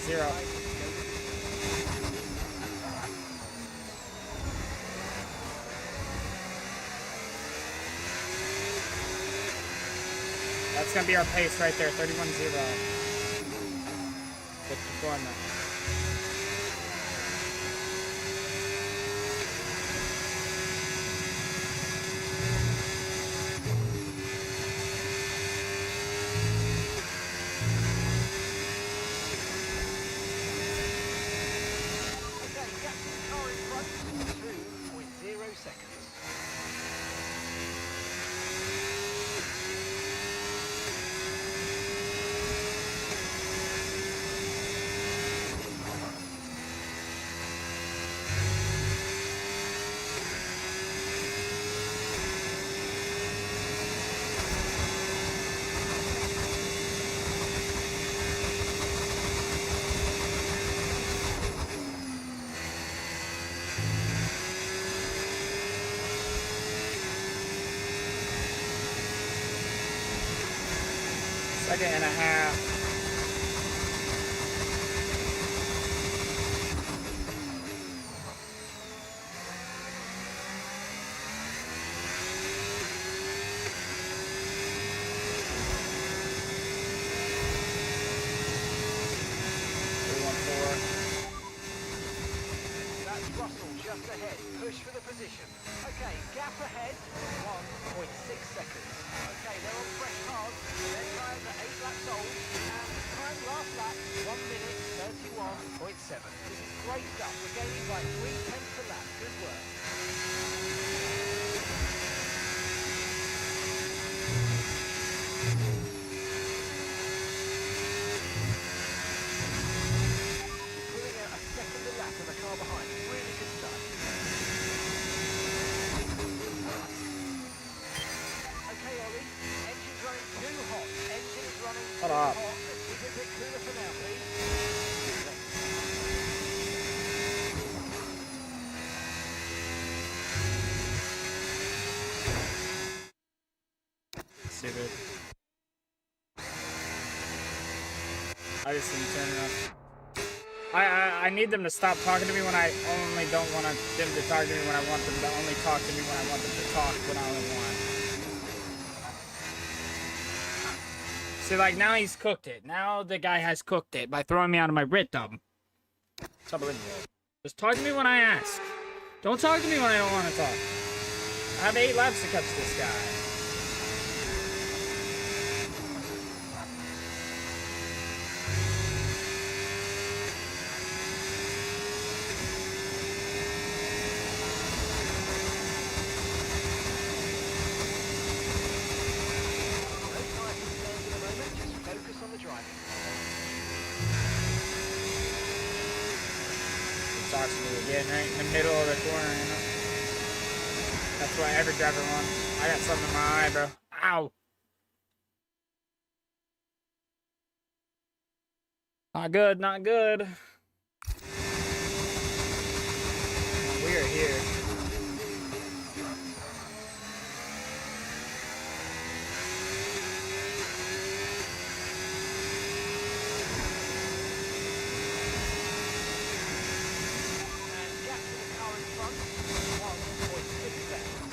Zero. That's gonna be our pace right there, 31.0. With deployment. Second and a half. That's Russell just ahead. Push for the position. Okay, gap ahead, 1.6 seconds. Okay, they're on fresh cars. Their tyres are 8 laps old. And time last lap, 1 minute 31.7. This is great stuff. We're gaining by 3/10 a lap. Good work. Pulling out a second a lap of the car behind. Really good stuff. Okay, Ollie. Engine's running too hot. Engine is running too Hold hot. up. Let's keep it a bit cooler for now, please. Stupid. I just didn't turn it off. I need them to stop talking to me when I only don't want them to talk to me when I want them to only talk to me when I want them to talk when I only want. See, like, now he's cooked it. Now the guy has cooked it by throwing me out of my rhythm. It's unbelievable. Just talk to me when I ask. Don't talk to me when I don't want to talk. I have 8 laps to catch this guy. No tyre concerns at the moment. Just focus on the driving. Talks to me again, right in the middle of the corner, you know? That's what every driver wants. I got something in my eye, bro. Ow! Not good, not good. We are here. And gap to the car in front, 1.6 seconds.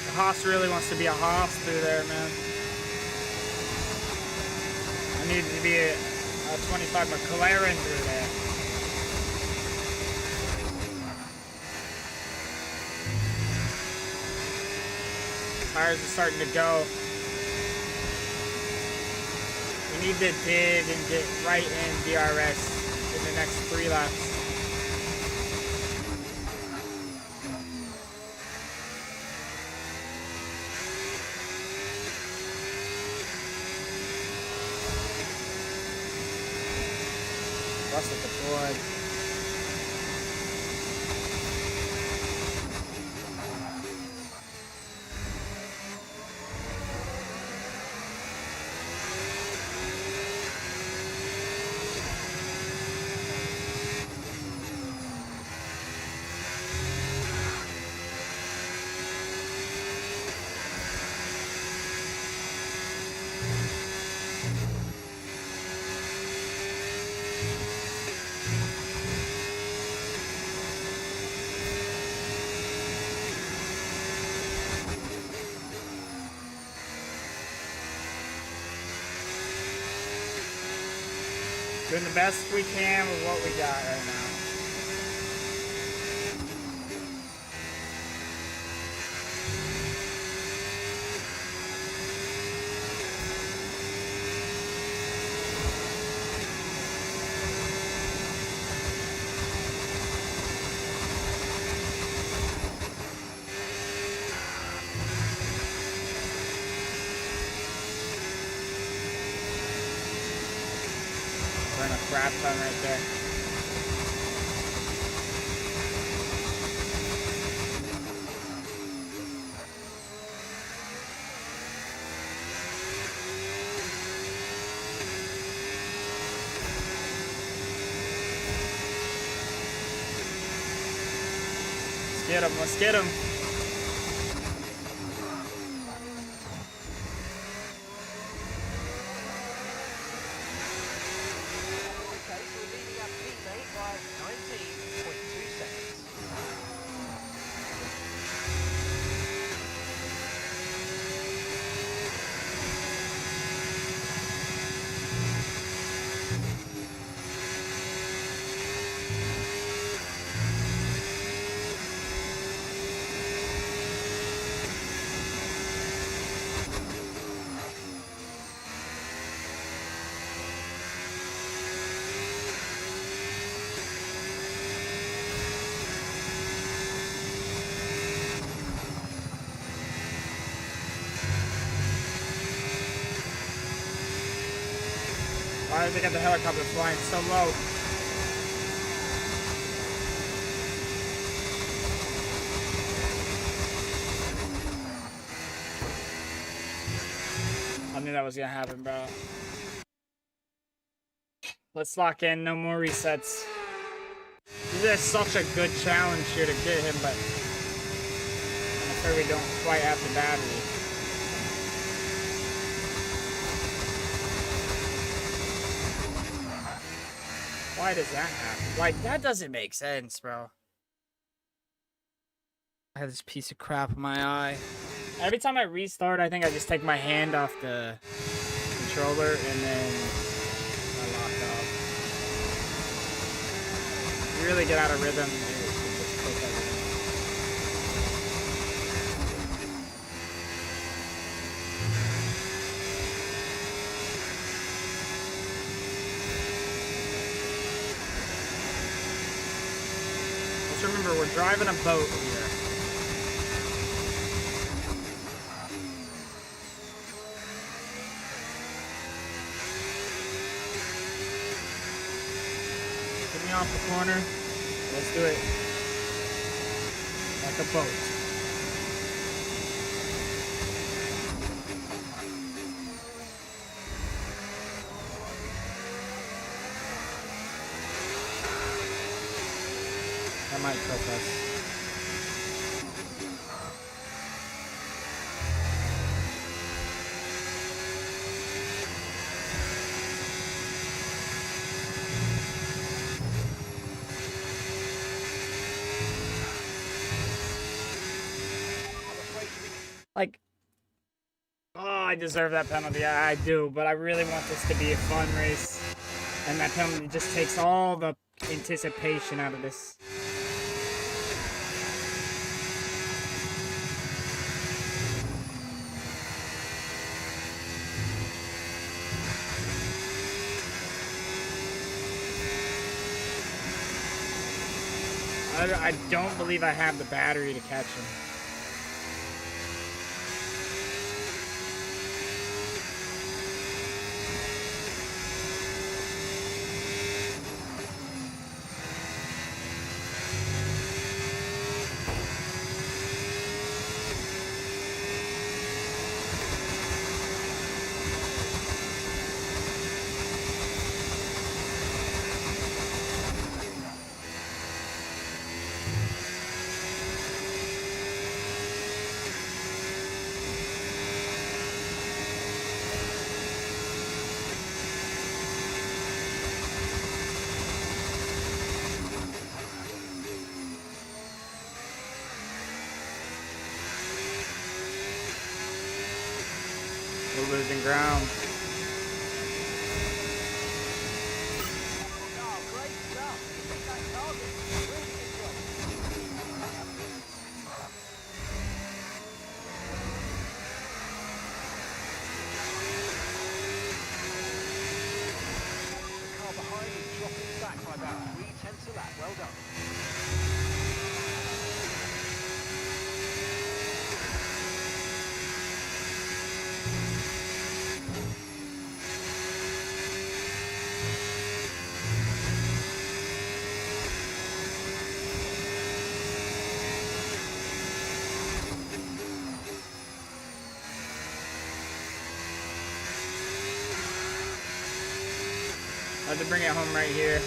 The Haas really wants to be a Haas through there, man. I need to be a 25 McLaren through there. Tires are starting to go. We need to dig and get right in DRS in the next 3 laps. Russell deployed. Doing the best we can with what we got right now. covering a crap ton right there. Let's get him, let's get him. Okay, so we're leading our teammate by 19.2 seconds. Why did they get the helicopter flying so low? I knew that was gonna happen, bro. Let's lock in, no more resets. This is such a good challenge here to get him, but I'm afraid we don't quite have the battery. Why does that happen? Like, that doesn't make sense, bro. I have this piece of crap in my eye. Every time I restart, I think I just take my hand off the controller and then I lock up. You really get out of rhythm. It just click everything. Let's remember, we're driving a boat here. Get me off the corner. Let's do it. Like a boat. That might cook us. Like, oh, I deserve that penalty. I do, but I really want this to be a fun race. And that penalty just takes all the anticipation out of this. I don't believe I have the battery to catch him. We're losing ground. Oh, great stuff. You hit that target. Really good job. The car behind is dropping back by about 3/10 a lap. Well done. I have to bring it home right here.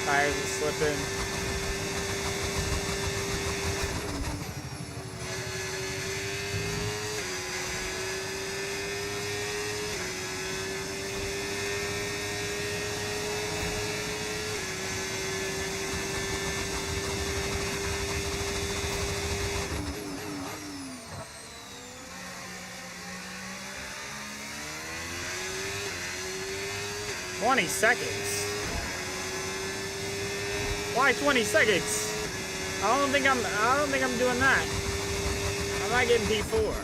Tires are slipping. "20 seconds? Why 20 seconds? I don't think I'm doing that. I'm not getting P4.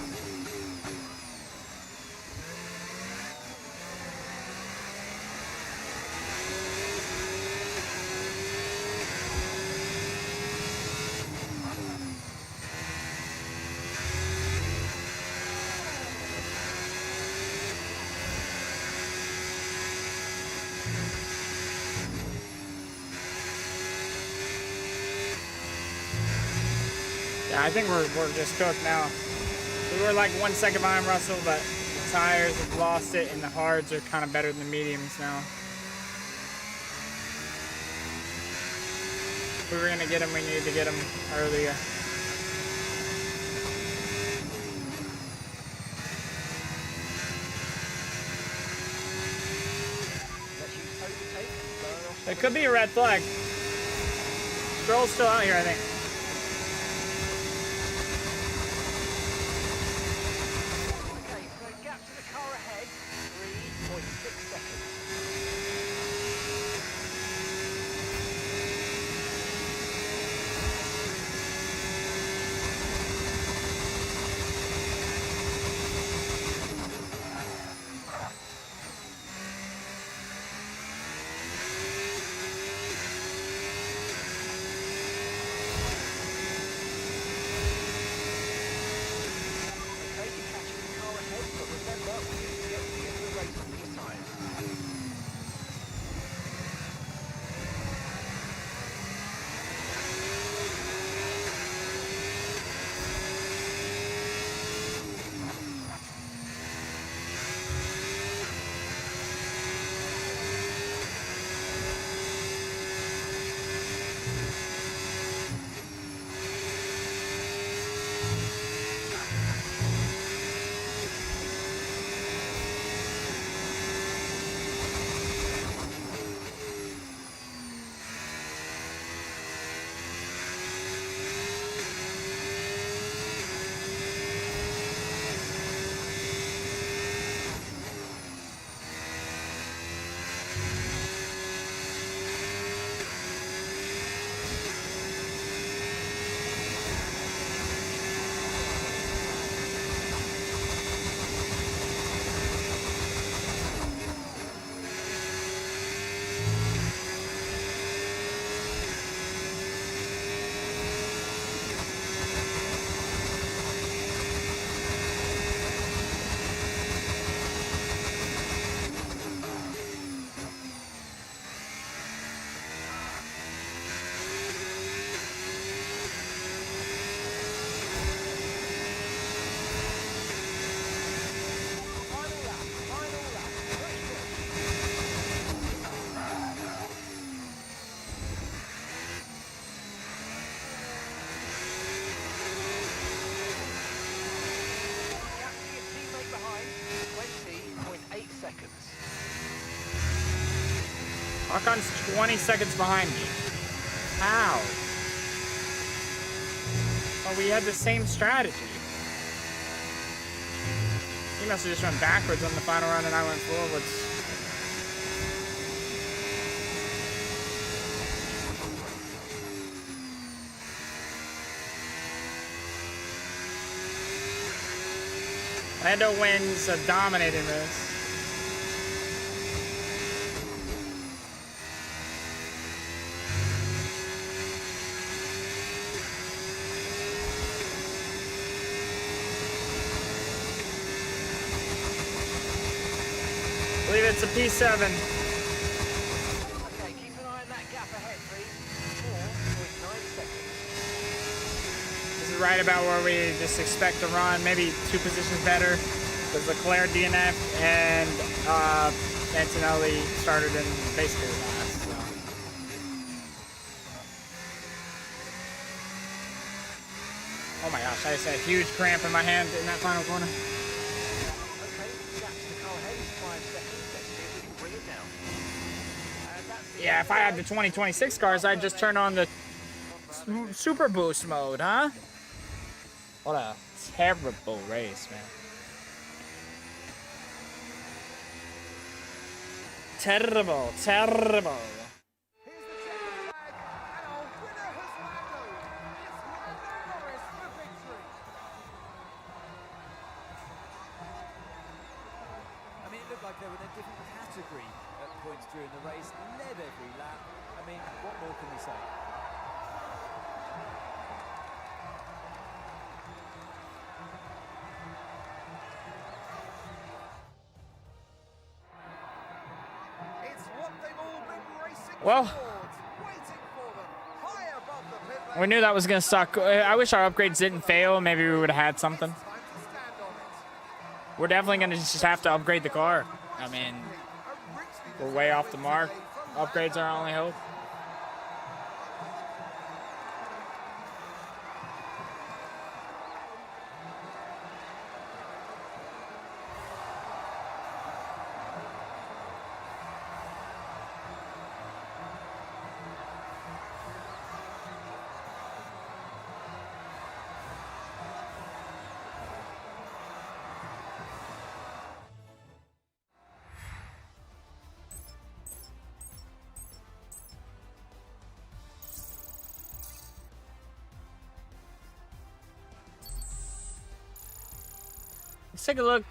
Yeah, I think we're just cooked now. We were like 1 second behind Russell, but the tires have lost it, and the hards are kind of better than the mediums now. If we were gonna get them, we needed to get them earlier. It could be a red flag. Stroll's still out here, I think. Okay, so gap to the car ahead, 3.6 seconds. Okay, you're catching the car ahead, but remember, we need to get to the end of the race with these tyres. Final lap, push, push. Gap to your teammate behind, 20.8 seconds. Hakan's 20 seconds behind me. How? Oh, we had the same strategy. He must have just run backwards on the final run and I went forwards. Lando wins a dominating race. I believe it's a P7. right about where we just expect to run. Maybe 2 positions better. Because Leclerc DNF and Antonelli started in basically last. So. Oh my gosh, I just had a huge cramp in my hand in that final corner. Okay, Jack's the car ahead, he's 5 seconds. Let's see if we can bring it down. Yeah, if I had the 2026 cars, I'd just turn on the Super Boost mode, huh? What a terrible race, man. Terrible, terrible. Here's the checkered flag, and our winner has Lando. It's Lando Norris for victory. I mean, it looked like they were in a different category at points during the race, led every lap. I mean, what more can we say? It's what they've all been racing Well, towards, waiting for them, high above the pit lane. we knew that was gonna suck. I wish our upgrades didn't fail. Maybe we would have had something. Time to stand on it. We're definitely gonna just have to upgrade the car. I mean, A richly we're way off the mark. today from Upgrades are our only hope. Let's take a look.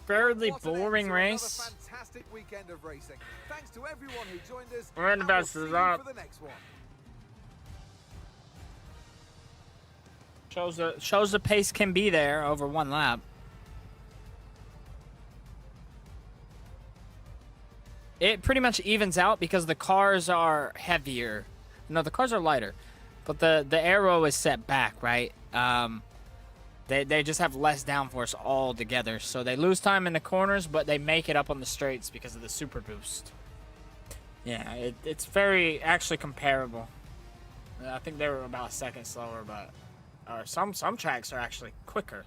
Fairly What an end boring to race. another fantastic weekend of racing. Thanks to everyone who joined us. We're in the and we'll best see you result. for the next one. Shows the pace can be there over 1 lap. It pretty much evens out because the cars are heavier. No, the cars are lighter, but the aero is set back, right? They just have less downforce altogether, so they lose time in the corners, but they make it up on the straights because of the super boost. Yeah, it's very actually comparable. I think they were about a second slower, but or some tracks are actually quicker.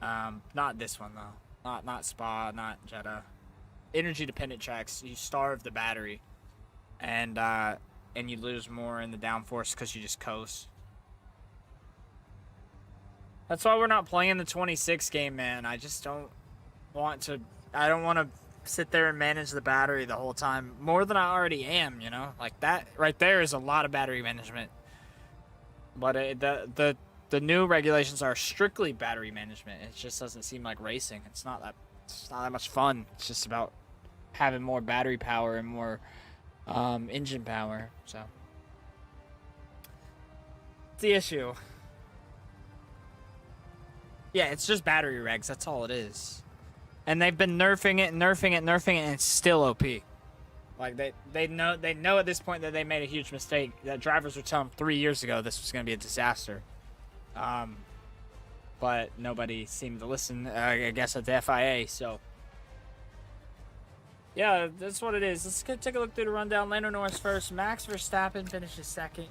Not this one though. Not Spa, not Jeddah. Energy dependent tracks, you starve the battery, and you lose more in the downforce because you just coast. That's why we're not playing the 26 game, man. I just don't want to. I don't want to sit there and manage the battery the whole time more than I already am. You know, like that right there is a lot of battery management. But the new regulations are strictly battery management. It just doesn't seem like racing. It's not that much fun. It's just about having more battery power and more engine power. So it's the issue. Yeah, it's just battery regs. That's all it is. And they've been nerfing it, and it's still OP. Like they know at this point that they made a huge mistake. That drivers were telling them 3 years ago this was going to be a disaster. But nobody seemed to listen, I guess, at the FIA. So yeah, that's what it is. Let's go take a look through the rundown. Lando Norris first. Max Verstappen finishes second,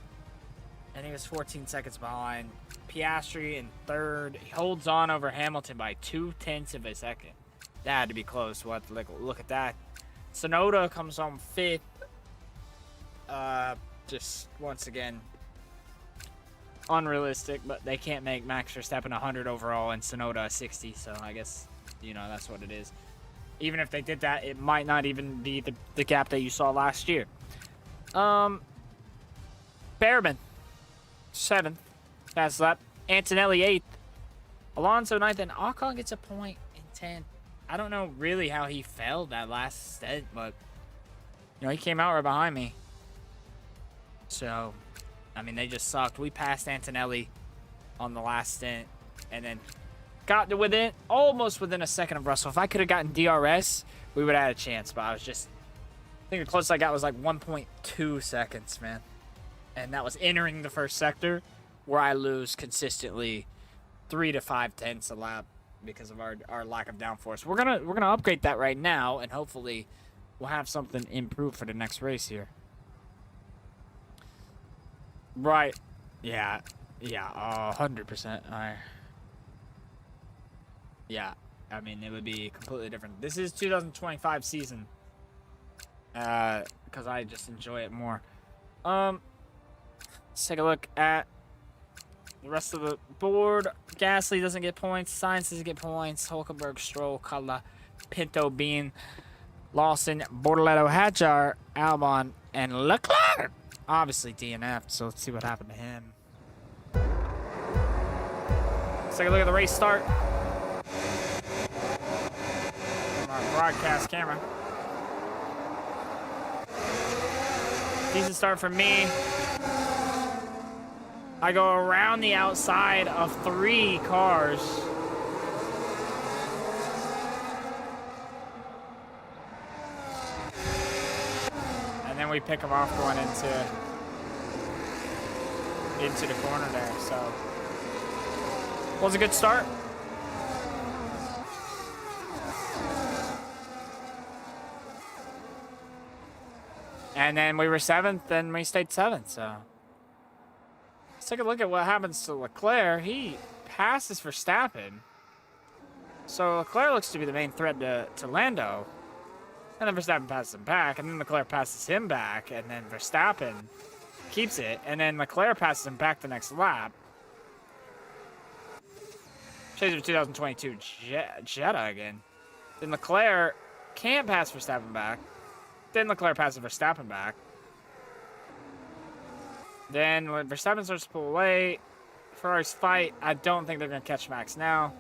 and he was 14 seconds behind. Piastri in third. He holds on over Hamilton by 0.2 of a second. That had to be close. We'll have to look at that. Tsunoda comes home fifth. Just once again unrealistic, but they can't make Max Verstappen 100 overall and Tsunoda 60. So I guess that's what it is. Even if they did that, it might not even be the gap that you saw last year. Bearman 7th. Fast lap. Antonelli 8th. Alonso 9th, and Ocon gets a point in 10th. I don't know really how he failed that last stint, but he came out right behind me. So, I mean, they just sucked. We passed Antonelli on the last stint, and then got to almost within a second of Russell. If I could have gotten DRS, we would have had a chance, but I think the closest I got was like 1.2 seconds, man. And that was entering the first sector. where I lose consistently 3 to 5 tenths a lap because of our lack of downforce. We're gonna upgrade that right now, and hopefully we'll have something improved for the next race here. Right. Yeah. Yeah. 100%. Yeah. I mean, it would be completely different. This is 2025 season. Because I just enjoy it more. Let's take a look at the rest of the board. Gasly doesn't get points. Sainz doesn't get points. Hulkenberg, Stroll, Kalla, Pinto, Bean, Lawson, Bortoletto, Hadjar, Albon, and Leclerc. Obviously DNF, so let's see what happened to him. Let's take a look at the race start. From our broadcast camera. Decent start for me. I go around the outside of 3 cars. And then we pick them off going into the corner there. So, was a good start. And then we were 7th, and we stayed 7th, so. Let's take a look at what happens to Leclerc. He passes Verstappen. So Leclerc looks to be the main threat to Lando. And then Verstappen passes him back, and then Leclerc passes him back, and then Verstappen keeps it, and then Leclerc passes him back the next lap. Chase of 2022 Jetta again. Then Leclerc can't pass Verstappen back. Then Leclerc passes Verstappen back. Then when Verstappen starts to pull away, Ferrari's fight. I don't think they're going to catch Max now.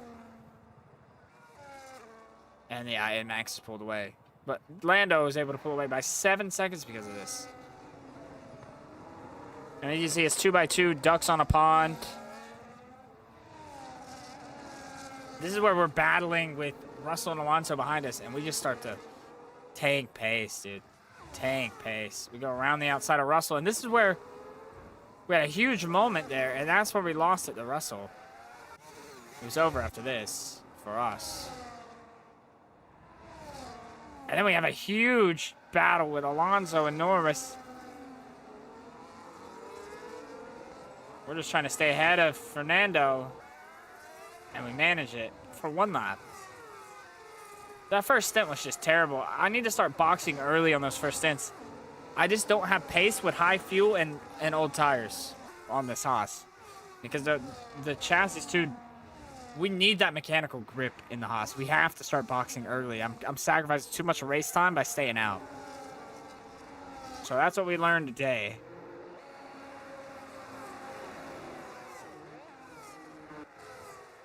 And yeah, and Max is pulled away. But Lando was able to pull away by 7 seconds because of this. And you can see it's 2x2, ducks on a pond. This is where we're battling with Russell and Alonso behind us, and we just start to tank pace, dude. Tank pace. We go around the outside of Russell, and this is where we had a huge moment there, and that's where we lost it to Russell. It was over after this for us. And then we have a huge battle with Alonso and Norris. We're just trying to stay ahead of Fernando, and we manage it for 1 lap. That first stint was just terrible. I need to start boxing early on those first stints. I just don't have pace with high fuel and old tires on this Haas. Because the chassis, too, we need that mechanical grip in the Haas. We have to start boxing early. I'm sacrificing too much race time by staying out. So that's what we learned today.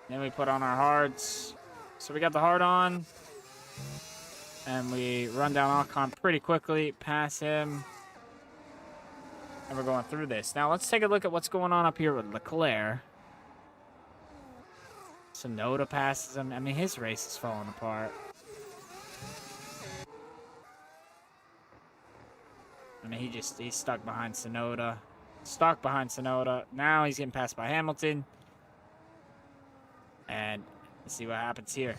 Then we put on our hards. So we got the hard on. And we run down Ocon pretty quickly, pass him. And we're going through this. Now let's take a look at what's going on up here with Leclerc. Tsunoda passes him. I mean, his race is falling apart. I mean, he's stuck behind Tsunoda. Stuck behind Tsunoda. Now he's getting passed by Hamilton. And let's see what happens here.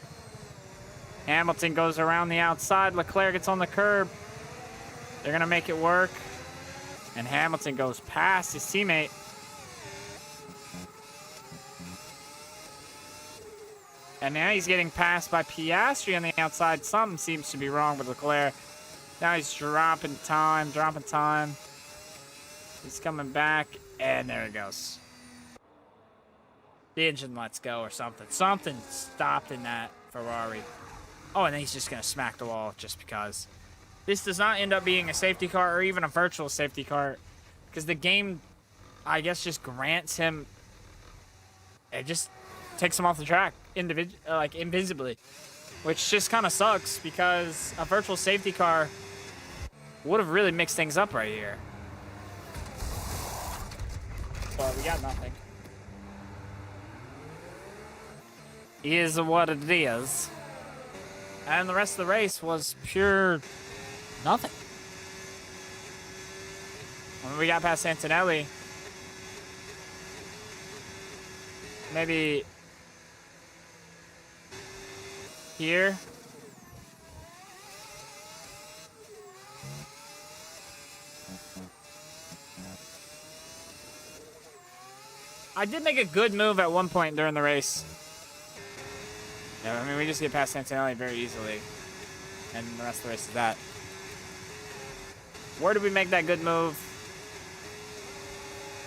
Hamilton goes around the outside. Leclerc gets on the curb. They're going to make it work. And Hamilton goes past his teammate. And now he's getting passed by Piastri on the outside. Something seems to be wrong with Leclerc. Now he's dropping time. He's coming back. And there it goes. The engine lets go or something. Something stopped in that Ferrari. Oh, and then he's just going to smack the wall just because. This does not end up being a safety car or even a virtual safety car. Because the game, I guess, just grants him. It just takes him off the track invisibly. Which just kind of sucks because a virtual safety car would have really mixed things up right here. But we got nothing. Is what it is. And the rest of the race was pure nothing. When we got past Antonelli, maybe here. I did make a good move at one point during the race. Yeah, I mean, we just get past Santinelli very easily. And the rest of the race is that. Where did we make that good move?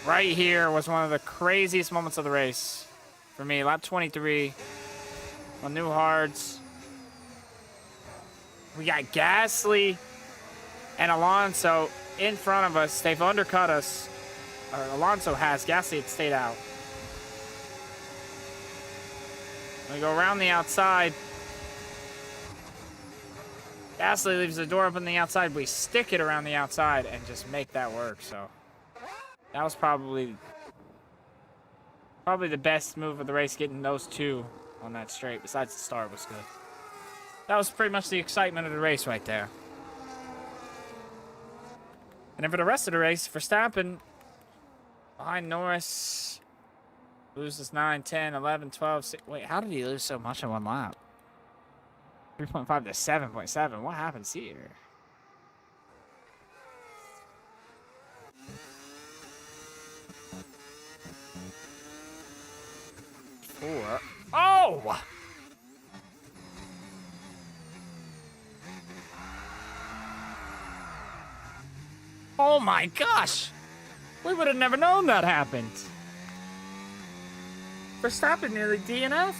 Right here was one of the craziest moments of the race. For me, lap 23. On new hards. We got Gasly and Alonso in front of us. They've undercut us. Or Alonso has. Gasly had stayed out. We go around the outside. Gasly leaves the door open on the outside. We stick it around the outside and just make that work. So that was probably the best move of the race, getting those two on that straight. Besides the start was good. That was pretty much the excitement of the race right there. And then for the rest of the race, Verstappen behind Norris loses 9, 10, 11, 12. 6. Wait, how did he lose so much in one lap? 3.5 to 7.7. What happens here? Four. Oh! Oh my gosh! We would have never known that happened. Verstappen nearly DNF'd.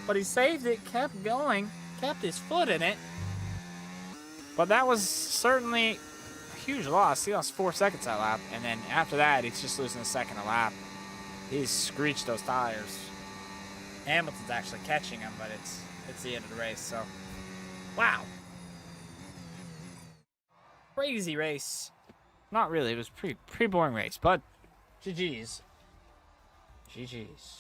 But he saved it, kept going, kept his foot in it. But that was certainly a huge loss. He lost 4 seconds that lap. And then after that, he's just losing a second a lap. He's screeched those tires. Hamilton's actually catching him, but it's the end of the race, so. Wow. Crazy race. Not really, it was pretty boring race, but GG's. GG's.